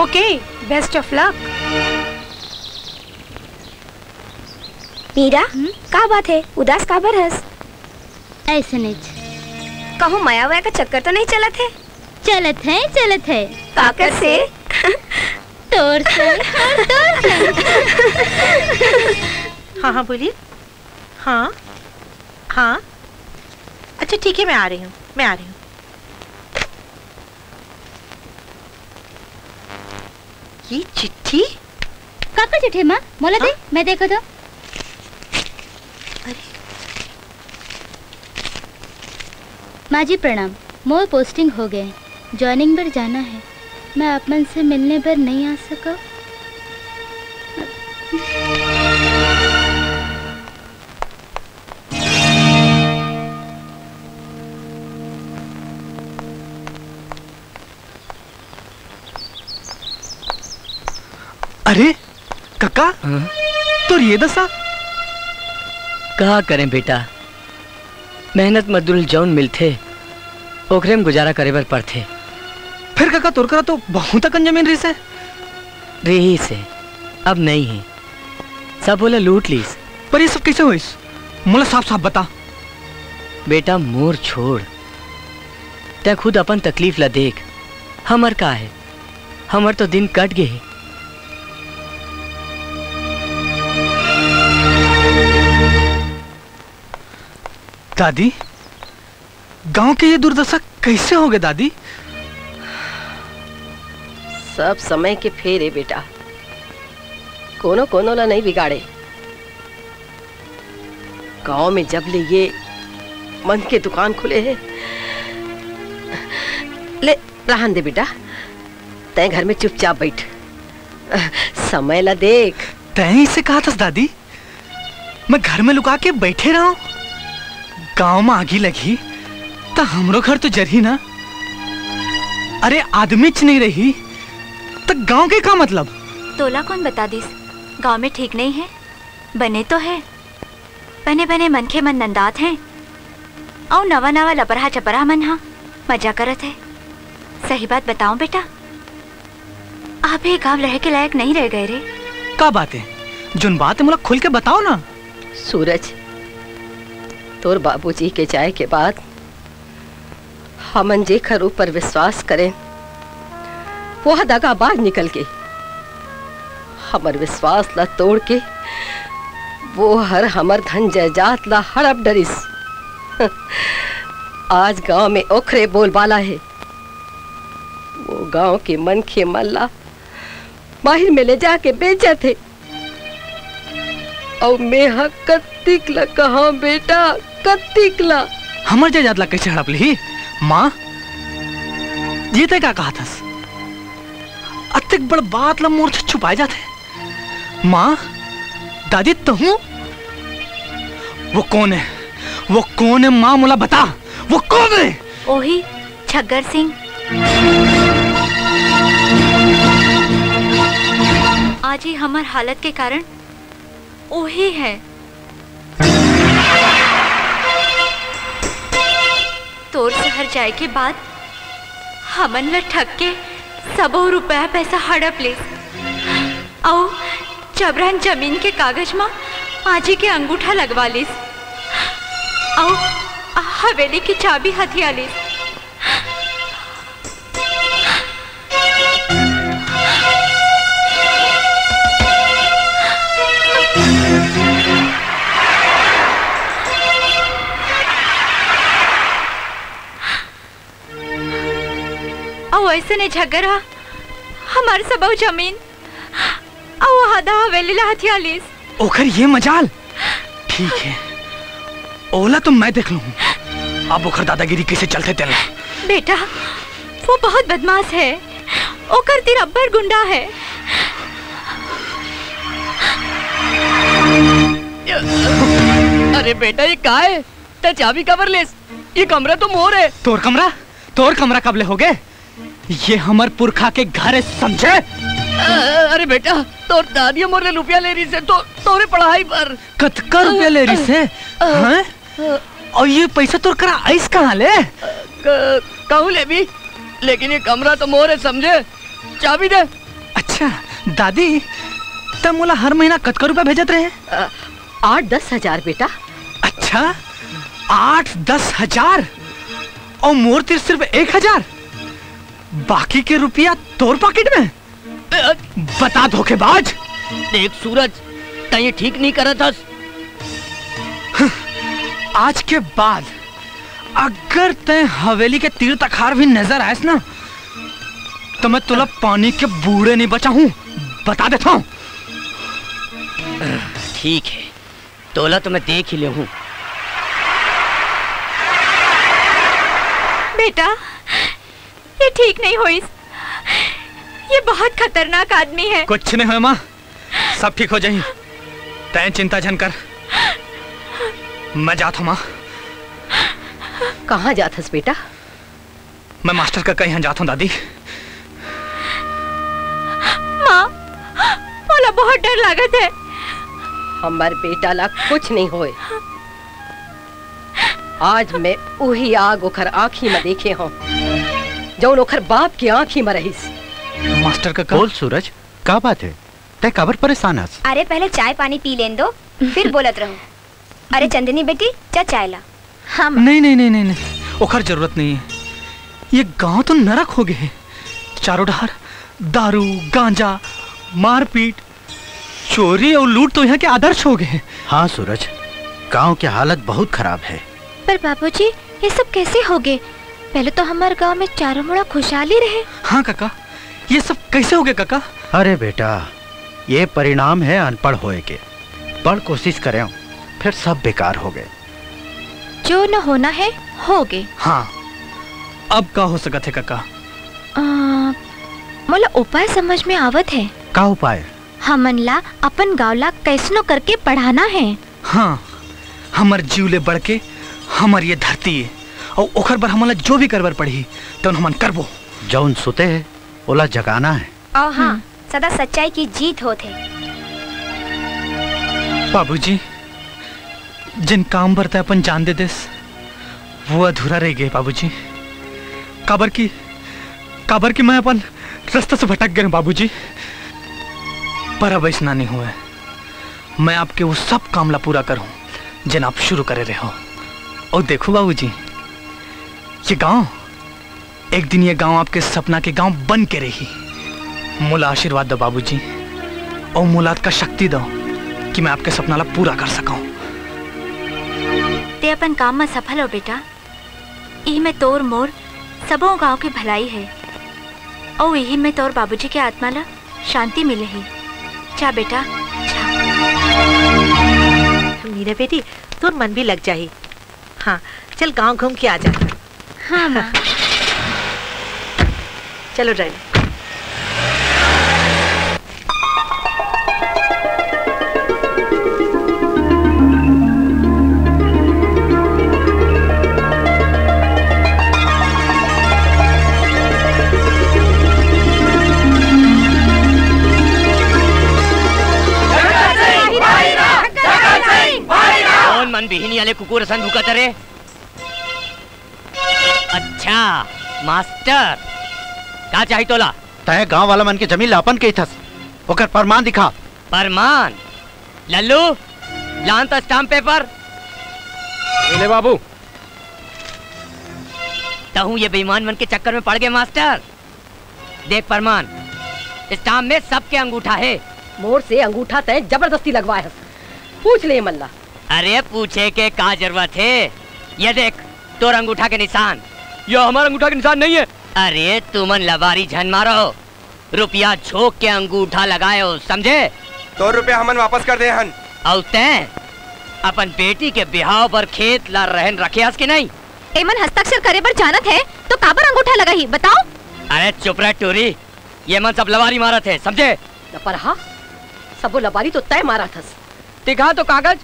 Okay, best of luck. Meera, क्या बात है? उदास काबर हंस? ऐसे नहीं। कहूँ माया वाया का चक्कर तो नहीं चलत है? चलत है, चलत है। काकर से? तोर से, तोर से। हाँ हाँ बोलिए। हाँ हाँ, अच्छा ठीक है, मैं आ रही हूँ, मैं आ रही हूँ। ये चिट्ठी? काका चिट्ठी माँ, मोला दे, मैं देखो तो। माँ जी प्रणाम, मोर पोस्टिंग हो गए, ज्वाइनिंग पर जाना है। मैं आप मन से मिलने पर नहीं आ सका। अरे कक्का, तो ये दसा कहा करें बेटा, मेहनत मजदूर जौन मिलते ओकरे में गुजारा करे बर पड़ते। फिर कक्का तोर करा तो बहुत अकन जमीन रही से? रही से अब नहीं है, सब बोला लूट लीस। पर ये सब कैसे हुई? मुझे साफ साफ बता। बेटा मोर छोड़, ते खुद अपन तकलीफ ला देख। हमर का है, हमर तो दिन कट गए। दादी, गांव के ये दुर्दशा कैसे हो गए दादी? सब समय के फेरे बेटा, कोनो कोनो ला नहीं बिगाड़े। गांव में जब ले ये मन के दुकान खुले हैं, ले रहन दे बेटा, तय घर में चुपचाप बैठ, समय ला देख। तय इसे कहा था दादी, मैं घर में लुका के बैठे रहा हूं? गांव में आगी लगी तो हमरो घर तो जरी ना। अरे आदमी च नहीं रही तो गांव के का मतलब? तोला कौन बता दिस, गांव में ठीक नहीं है? बने तो है, बने बने मन के मन नंदात हैं, और नवा नवा लपरहा चपरहा मन हा मजा करत है। सही बात बताऊं बेटा, आप ये गांव रह के लायक नहीं रह गए रे। का बात है? जोन बात है मुझे खुल के बताओ ना। सूरज, तोर बाबूजी के जाए के बाद हमन जे खर ऊपर विश्वास करें वो दगाबाज निकल के हमर विश्वास ला तोड़ के वो हर हमर धन जायदाद ला हड़प डरिस। आज गांव में ओखरे बोलबाला है, वो गांव के मन के मल्ला बाहर में ले जाके बेचा थे। और मैं कत्तिक ला कहा बेटा, कत्तिक ला हमर जायदाद ला कैसे हड़प ली? माँ ये ते क्या कहा था? अतिक बड़ बात ला मोर से छुपाए जाते। माँ दादी तुम वो कौन है? वो कौन है माँ, मुला बता, वो कौन है? ओही छग्गर सिंह। आज ही हमार हालत के कारण ओही है। तोर शहर जाए के बाद हमन ला ठग के सबो रुपया पैसा हड़प ले, और जबरन जमीन के कागज में आजी के अंगूठा लगवा ली, और हवेली की चाबी हथिया ली। ऐसे ने झगड़ा हमारे सब जमीन और आधा हवेली ला हथिया लीस। ओखर ये मजाल। ठीक है, ओला तो मैं देख लूं, अब ओखर दादागिरी कैसे चलते तेला। बेटा वो बहुत बदमाश है, ओकर तिर अब्बर गुंडा है। अरे बेटा ये का है? ते चाबी कबर लेस, ये कमरा तो मोर है। तोर कमरा? तोर कमरा कब ले हो गए? ये हमर पुरखा के घर है, समझे? अरे बेटा तोर दादी मोर रुपया ले रही से तो तोरे पढ़ाई पर। कतका रुपया ले रही से? हाँ? और ये पैसा तोर करा आइस कहाँ ले? कहूँ ले भी, लेकिन ये कमरा तो मोर है, समझे? चाबी दे। अच्छा दादी, तब मोला हर महीना कतका रुपया भेजत रहे? 8-10 हजार बेटा। अच्छा 8-10 हजार, और मोर तिर सिर्फ 1,000? बाकी के रुपया तोर पॉकेट में? बता धोखेबाज। देख सूरज, तय ठीक नहीं करा था। आज के बाद अगर तय हवेली के तीर तखार भी नजर आए ना, तो मैं तुला पानी के बूढ़े नहीं बचा हूं, बता देता हूं। ठीक है, तोला तो मैं देख ही ले हूं। बेटा ये ठीक नहीं हुई, ये बहुत खतरनाक आदमी है। कुछ नहीं हुआ माँ, सब ठीक हो जाए, तय चिंता जन कर। मैं जाता हूँ माँ। कहाँ जाता बेटा? मैं मास्टर का कहीं जाता हूँ दादी। माँ मोला बहुत डर लागत है। हमार बेटा ला कुछ नहीं होए। आज मैं वही आग ओखर आँखी में देखे हूँ जो ओखर बाप की आँखी में रहीस। मास्टर का बोल सूरज, क्या बात है? तय काबर परेशान है? अरे पहले चाय पानी पी लेन दो, फिर बोलत रहो। अरे चंदनी बेटी जा चाय ला। हाँ नहीं नहीं नहीं नहीं, नहीं। ओखर जरूरत नहीं है। ये गांव तो नरक हो गए, चारों डहार दारू गांजा मारपीट चोरी और लूट तो यहाँ के आदर्श हो गए। हाँ सूरज, गांव की हालत बहुत खराब है। पर बाबूजी ये सब कैसे हो गए? पहले तो हमारे गांव में चारों मुड़ा खुशहाली रहे। हाँ काका, ये सब कैसे हो गए काका? अरे बेटा, ये परिणाम है अनपढ़ होए के। बड़ कोशिश करें फिर सब बेकार हो गए। जो न होना है हो गए। हाँ, अब का हो सकत है काका? मोला उपाय समझ में आवत है। का उपाय? हमन ला अपन गावला कैसनो करके पढ़ाना है। हाँ, हमर जीव ले बढ़ के हमर ये धरती है और ओखर पर हमला जो भी करबर पड़ी तो हमन करबो। जौन सुते है ओला जगाना है। और हाँ, सदा सच्चाई की जीत होते। बाबूजी, जिन काम पर अपन जान दे देस वो अधूरा रह गए बाबूजी। काबर की मैं अपन रास्ते से भटक गए बाबूजी। पर अब ऐसा नहीं हुआ। मैं आपके वो सब कामला पूरा करूं जिन आप शुरू करे रहे हो। और देखो बाबूजी, ये गांव एक दिन ये गांव आपके सपना के गांव बन के रही। मोला आशीर्वाद दो बाबूजी और मुलाद का शक्ति दो कि मैं आपके सपना ला पूरा कर सकूं। ते अपन काम में सफल हो बेटा। यही में तोर मोर सबों गांव की भलाई है और यही में तोर बाबूजी के आत्मा ला शांति मिले ही। जा बेटा जा। मीरा बेटी, तोर मन भी लग जाही। हाँ, चल गांव घूम के आ जा। हाँ माँ। चलो ड्राइवर। मन बिहिनी वाले कुकुर सन भूखा तरे। अच्छा मास्टर, क्या चाहिए तोला? तय गांव वाला मन के जमीन लापन के थस, ओकर प्रमाण दिखा। प्रमाण? लल्लू लान तो स्टाम्प पेपर। ले बाबू। तहु ये बेईमान मन के चक्कर में पड़ गए मास्टर। देख प्रमाण, स्टाम्प में सबके अंगूठा है। मोर से अंगूठा तय जबरदस्ती लगवाया। पूछ ले मल्ला। अरे पूछे के का जरूरत है? ये देख तोर अंगूठा के निशान। ये हमारा अंगूठा के निशान नहीं है। अरे तुमन लबारी झन मारो, रुपया झोंक के अंगूठा लगायो, समझे? तो रुपया हमन वापस कर दे हन। और तैं अपन बेटी के बिहाव पर खेत ला रहन रखे के नहीं? एमन हस्ताक्षर करे पर जानत है तो काबर अंगूठा लगा ही बताओ? अरे चुप रह टूरी, ये मन सब लबारी मारत है, समझे? पर हाँ, सबो लबारी तो तय मारा थस। दिखा तो कागज।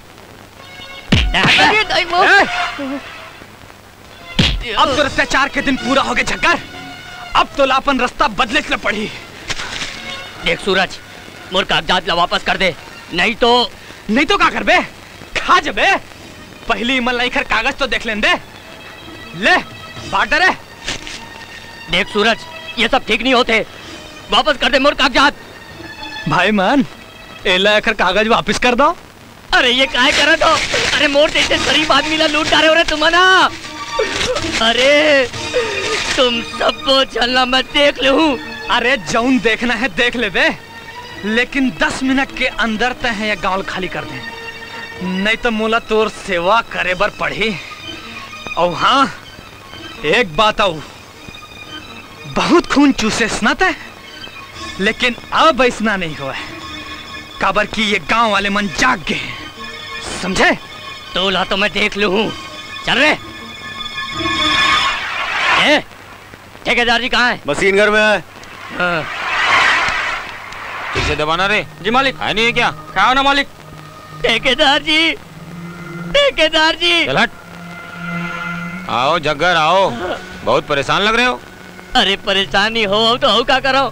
अब तो अत्याचार के दिन पूरा हो गए झक्कर। अब तो लापन रास्ता बदले से पड़ी। देख सूरज, मोर कागजात ला वापस कर दे, नहीं तो क्या कर बे? खा जबे। पहली मन लाइकर कागज तो देख लें दे। ले बांट दे। देख सूरज, ये सब ठीक नहीं होते, वापस कर दे मोर कागजात। भाई मन, एला आकर कागज वापस कर दो। अरे ये काय कर दो? अरे मोर जैसे गरीब आदमी ला लूट डाले हो रहे तुम ना। अरे तुम सबको चलना मैं देख लूं। अरे जौन देखना है देख ले बे, लेकिन 10 मिनट के अंदर तय ये गांव खाली कर दे, नहीं तो मोला तोर सेवा करे बर पड़ी। और हाँ, एक बात आऊ, बहुत खून चूसे स्नाते, लेकिन अब ऐसा नहीं हुआ है। काबर की ये गांव वाले मन जाग गए, समझे? तोला तो मैं देख लूं। चल रे। ठेकेदार जी कहाँ है? मशीन घर में है। किसे दबाना रे? जी मालिक। है नहीं है क्या? खाओ ना मालिक। ठेकेदार जी, ठेकेदार जी। चल हट। आओ जग्गर आओ, बहुत परेशान लग रहे हो। अरे परेशानी हो तो हो क्या करो?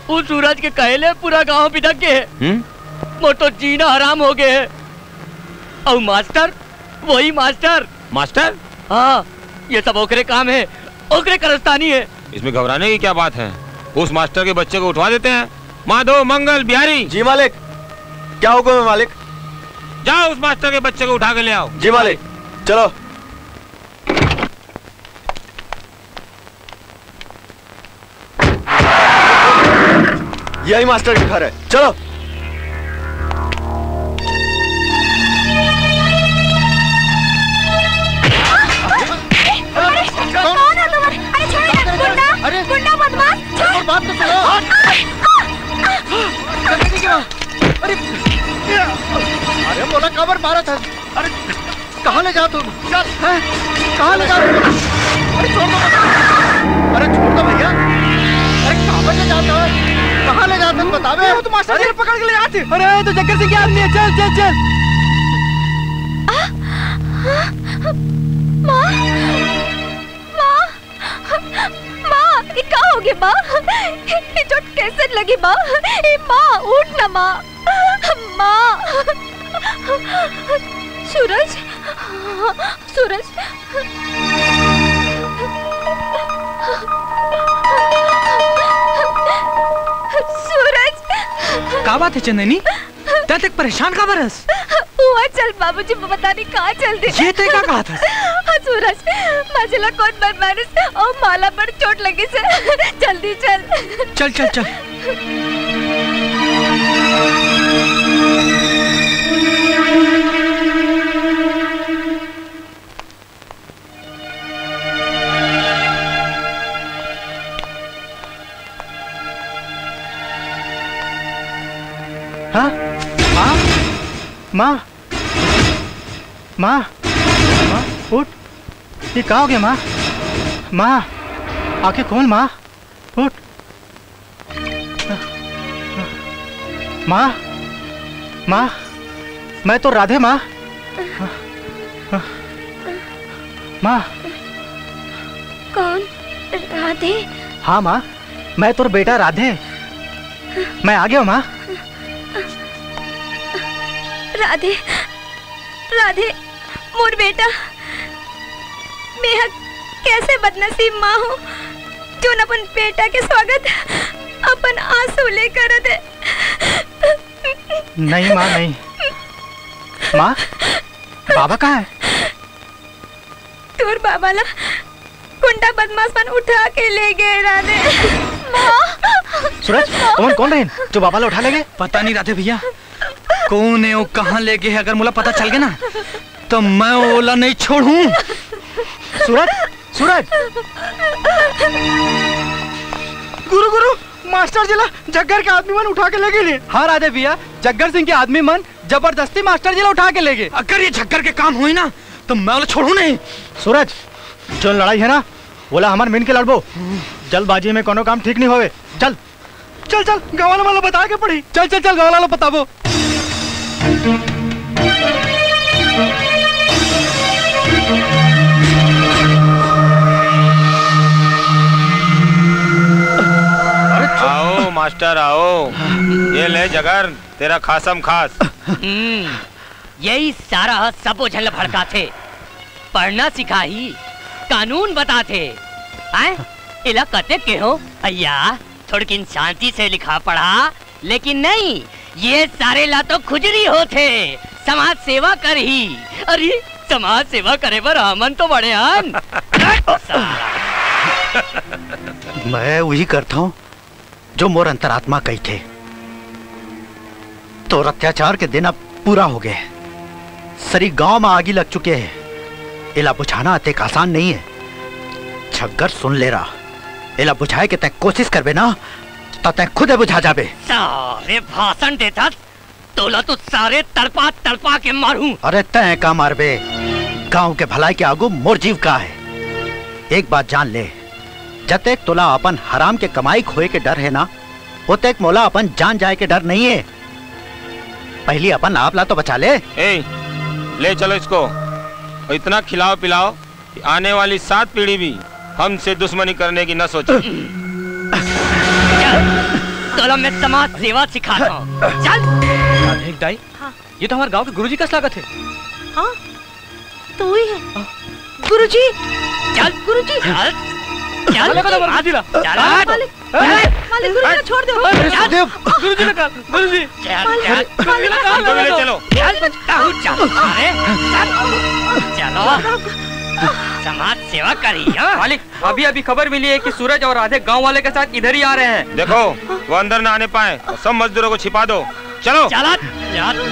उस सूरज के कहले पूरा गांव बिदक गए। वो तो जीना हराम हो गए है। और मास्टर, वही मास्टर। मास्टर? हाँ, ये सब ओकरे काम है, ओकरे करस्तानी है। इसमें घबराने की क्या बात है? उस मास्टर के बच्चे को उठवा देते हैं। माधव, मंगल, बिहारी। जी मालिक। क्या हुक्म है मालिक? जाओ उस मास्टर के बच्चे को उठा के ले आओ। जी मालिक। चलो। यही मास्टर का घर है, चलो। कौन है तुम? अरे छोड़िए, गुंडा, गुंडा बदमाश, छोड़। बात तो सुनो। बराबर मारा था। अरे कहाँ ले जा तुम? कहाँ ले जा? अरे छोड़ दो, अरे छोड़ दो भैया। अरे कहाँ ले जाता है? कहाँ ले जाते बतावे? वो तो मास्टर जी पकड़ के ले आते। अरे तो जग्गर सिंह के आदमी है, चल चल चल। माँ, माँ, माँ, ये क्या हो गया माँ? ये चोट कैसे लगी माँ? माँ उठ ना माँ, माँ। सूरज, सूरज। सूरज। क्या बात है चंदनी? क्या तक परेशान का बरस? हुआ चल बाबूजी बता नहीं कहाँ चल दे। ये तो क्या कहा था? हाँ सूरज, माजिला कौन बन मारिस और माला पर चोट लगी से जल्दी चल। चल चल चल। हाँ? माँ? माँ? माँ? माँ? उठ। ये क्या हो गया माँ? माँ? आंखें खोल माँ। उठ। माँ? माँ? मैं तो राधे माँ। माँ? कौन? राधे? हाँ माँ, मैं तो बेटा राधे। मैं आ गया माँ। राधे, राधे, मोर बेटा, मैं कैसे बदनसीब माँ हूँ जो न अपन बेटा के स्वागत अपन आंसू लेकर दे। नहीं माँ नहीं। माँ, बाबा कहाँ है? तोर बाबा ला गुंडा बदमाश मन उठा के ले गए राधे। माँ। सूरज, तुम कौन रहे जो बाबा ला उठा ले गए? पता नहीं राधे भैया कौन है वो, कहाँ ले गए? अगर मुझे पता चल गया ना तो मैं ओला नहीं छोड़ूं। सूरज, सूरज। गुरु गुरु, मास्टर जी ला जग्गर के आदमी मन उठा के ले गए। हाँ राधे भैया, जग्गर सिंह के आदमी मन जबरदस्ती मास्टर जी ला उठा के ले गए। अगर ये जग्गर के काम हुई ना तो मैं ओला छोड़ू नहीं। सूरज, जो लड़ाई है ना बोला हमारे मिन के लड़बो। जल्दबाजी में कोनो काम ठीक नहीं होवे। चल चल चल, गाँव वाला बता के पड़ी। चल चल चल, गाँव वाला बताबो। आओ मास्टर आओ, ये ले जगर तेरा खासम खास। यही सारा सब उछल भड़का थे, पढ़ना सिखाही, कानून बताते। इला कते के हो अय्या, थोड़किन शांति से लिखा पढ़ा, लेकिन नहीं, ये सारे ला तो खुजरी होते, समाज सेवा कर ही। अरे समाज सेवा करे पर हमन तो बड़े हन। मैं वही करता हूँ जो मोर अंतरात्मा कही थे। तो अत्याचार के दिन अब पूरा हो गए, सरी गांव में आगी लग चुके हैं। इला बुझाना अतेक आसान नहीं है। छग्गर सुन ले रहा, इला बुझाए के तय कोशिश करबे ना तो तय खुद बुझा जाबे। सारे भाषण देता तोला तो सारे तड़पा तड़पा के मारूं। अरे तय का मारबे, गांव के भलाई के आगू मोर जीव का है। एक बात जान ले, जब तक तोला अपन हराम के कमाई खोए के डर है ना, वो तक मोला अपन जान जाए के डर नहीं है। पहली अपन आप ला तो बचा ले। ले चलो इसको, इतना खिलाओ पिलाओ कि आने वाली 7 पीढ़ी भी हमसे दुश्मनी करने की न सोचे। तोला मैं समाज सेवा सिखाता हूँ। चल। दाई, हाँ। ये तो हमारे गांव के गुरुजी का स्वागत है। हाँ, तो ही है। गुरुजी, चल गुरुजी। चल। चल गुरुजी ला। चल। मालिक गुरुजी छोड़ दो। गुरुजी लगा, गुरुजी। चलो। चलो। समाज सेवा करी। मालिक, अभी अभी खबर मिली है कि सूरज और राधे गांव वाले के साथ इधर ही आ रहे हैं। देखो वो अंदर ना आने पाए, सब मजदूरों को छिपा दो। चलो चला चलो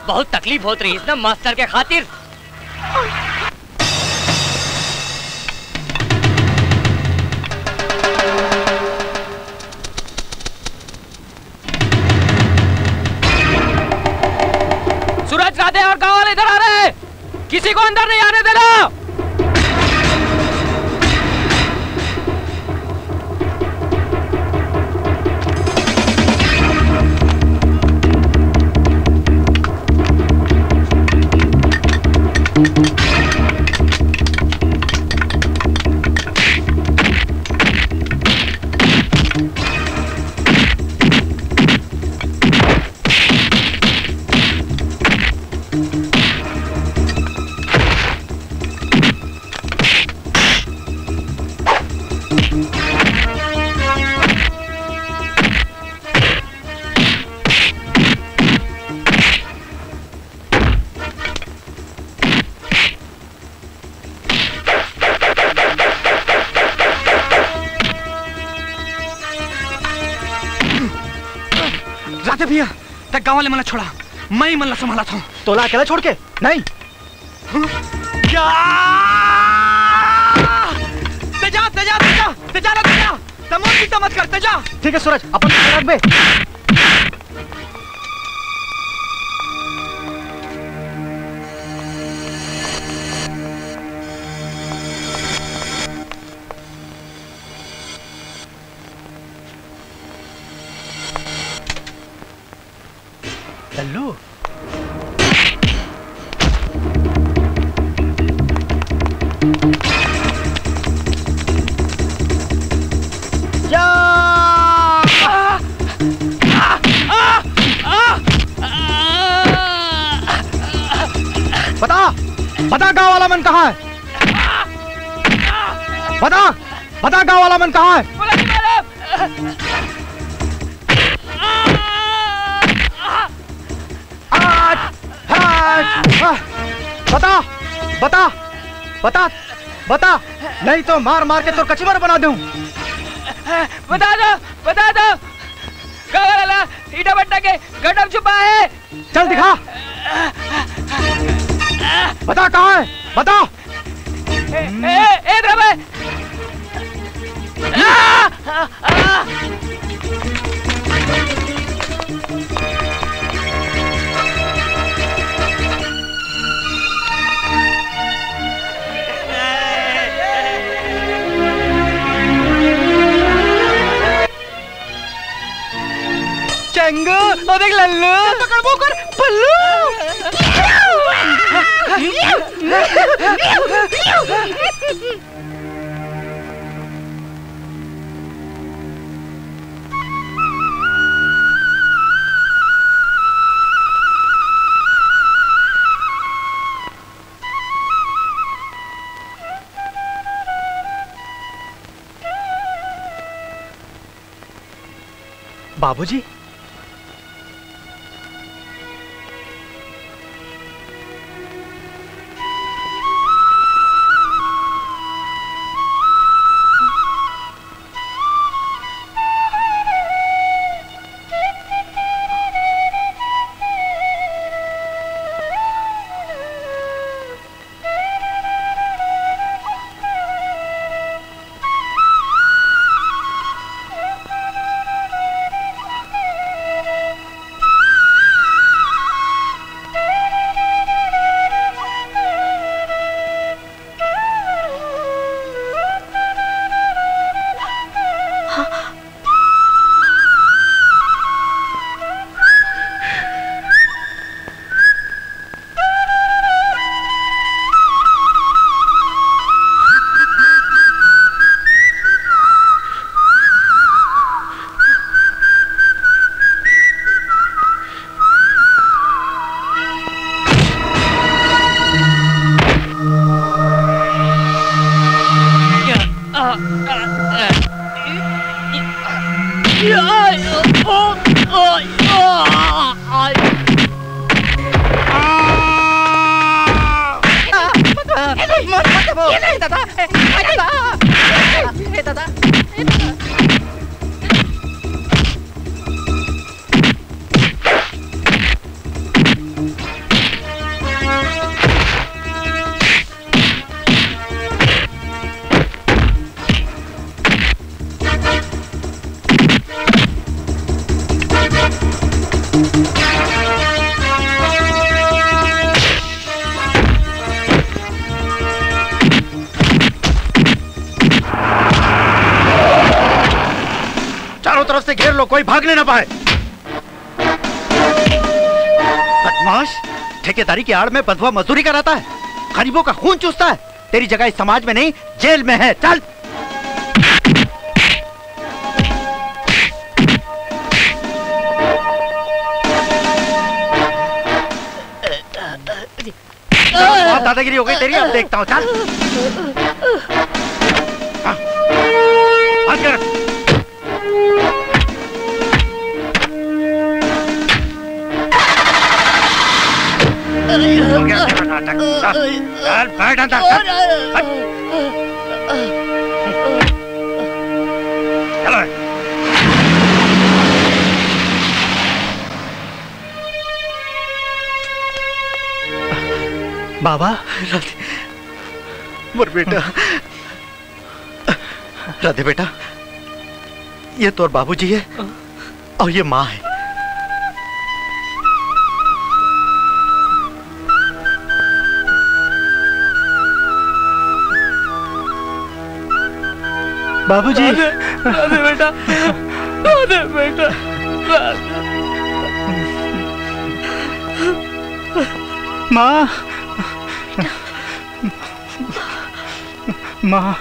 बहुत तकलीफ होत रही ना मास्टर के खातिर। सूरज, राधे और गांव वाले इधर आ रहे हैं, किसी को अंदर नहीं आने देना। राधे भैया, तक गांव वाले मना छोड़ा, मैं ही मल्ला संभाला था। तोला अकेला छोड़ के? नहीं। तेजा तेजा तेजा तेजा ना तेजा, तमोर की मत कर तेजा। ठीक है सूरज, अपन रख बे। लल्लू, बता बता गांव वाला मन कहाँ है? बता बता गांव वाला मन कहाँ है? बता बता बता बता, नहीं तो मार मार के तो कचमर बना दूं। बता दो गावाला ईटा भट्टा के गड्ढा छुपा है। चल दिखा, बता कहाँ है, बता। इधर है। चंगू, और देख लल्लू, पकड़ बोकर पल्लू। बाबूजी, तरफ से घेर लो, कोई भागने ना पाए। बदमाश, ठेकेदारी की आड़ में बदवा मजदूरी कराता है, गरीबों का खून चूसता है। तेरी जगह इस समाज में नहीं, जेल में है। चल। बहुत दादागिरी हो गई तेरी, अब देखता हूँ। चल। हाथ कर। हो गया तेरा नाटक। चल बैठ अंदर। चलो। बाबा, मोर बेटा। राधे बेटा, ये तो बाबूजी है और ये माँ है। बाबूजी। राधे बेटा, राधे बेटा, राधे। माँ, माँ,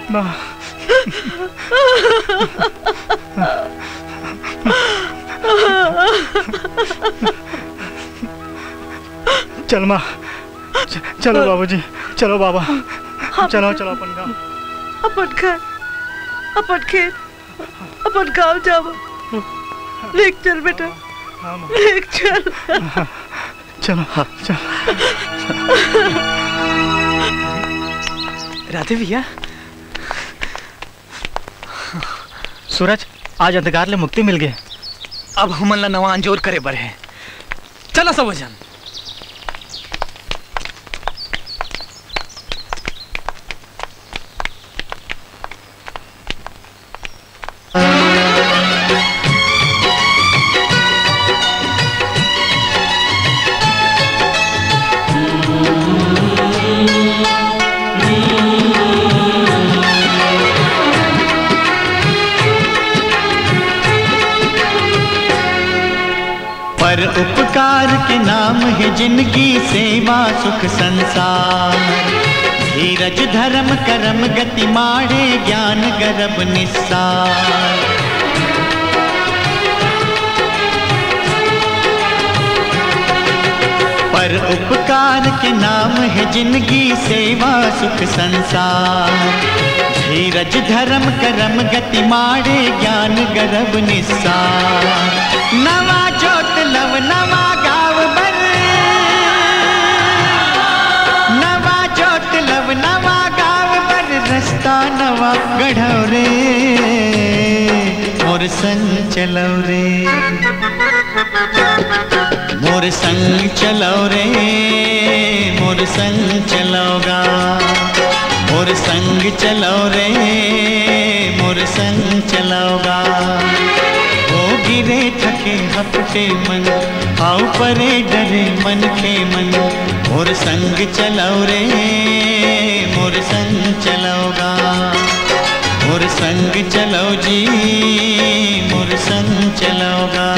माँ, चल माँ, चलो बाबूजी, चलो बाबा, चलो चलो अपन गाँव। अपन घर, अपन खेत, अपन गाँव जाओ। लेक चल बेटा, लेक चल। चलो चल। राधे भैया, सूरज, आज अंधकार ले मुक्ति मिल गए। अब हमन ला नवा अंजोर करे बर है। चला सब वजन। पर उपकार के नाम है जिनकी सेवा सुख संसार। धीरज धर्म करम गति माड़े ज्ञान गर्भ निस्सार। पर उपकार के नाम है जिनकी सेवा सुख संसार। धीरज धर्म करम गति माड़े ज्ञान गर्भ निस्सार। नवा जोत लव नवा गाव बर, नवा जोत लव नवा गाव बर। रास्ता नवा गढ़ो रे, मोर संग चलो रे, मोर संग चलो रे, मोर संग चलोगा। मोर संग चलो रे, मोर संग चलोगा। गिरे थके हपटे मन, आओ परे डरे मन के मन। मोर संग चलो रे, मोर संग चलोगा। मोर संग चलो जी, मोर संग चलोगा।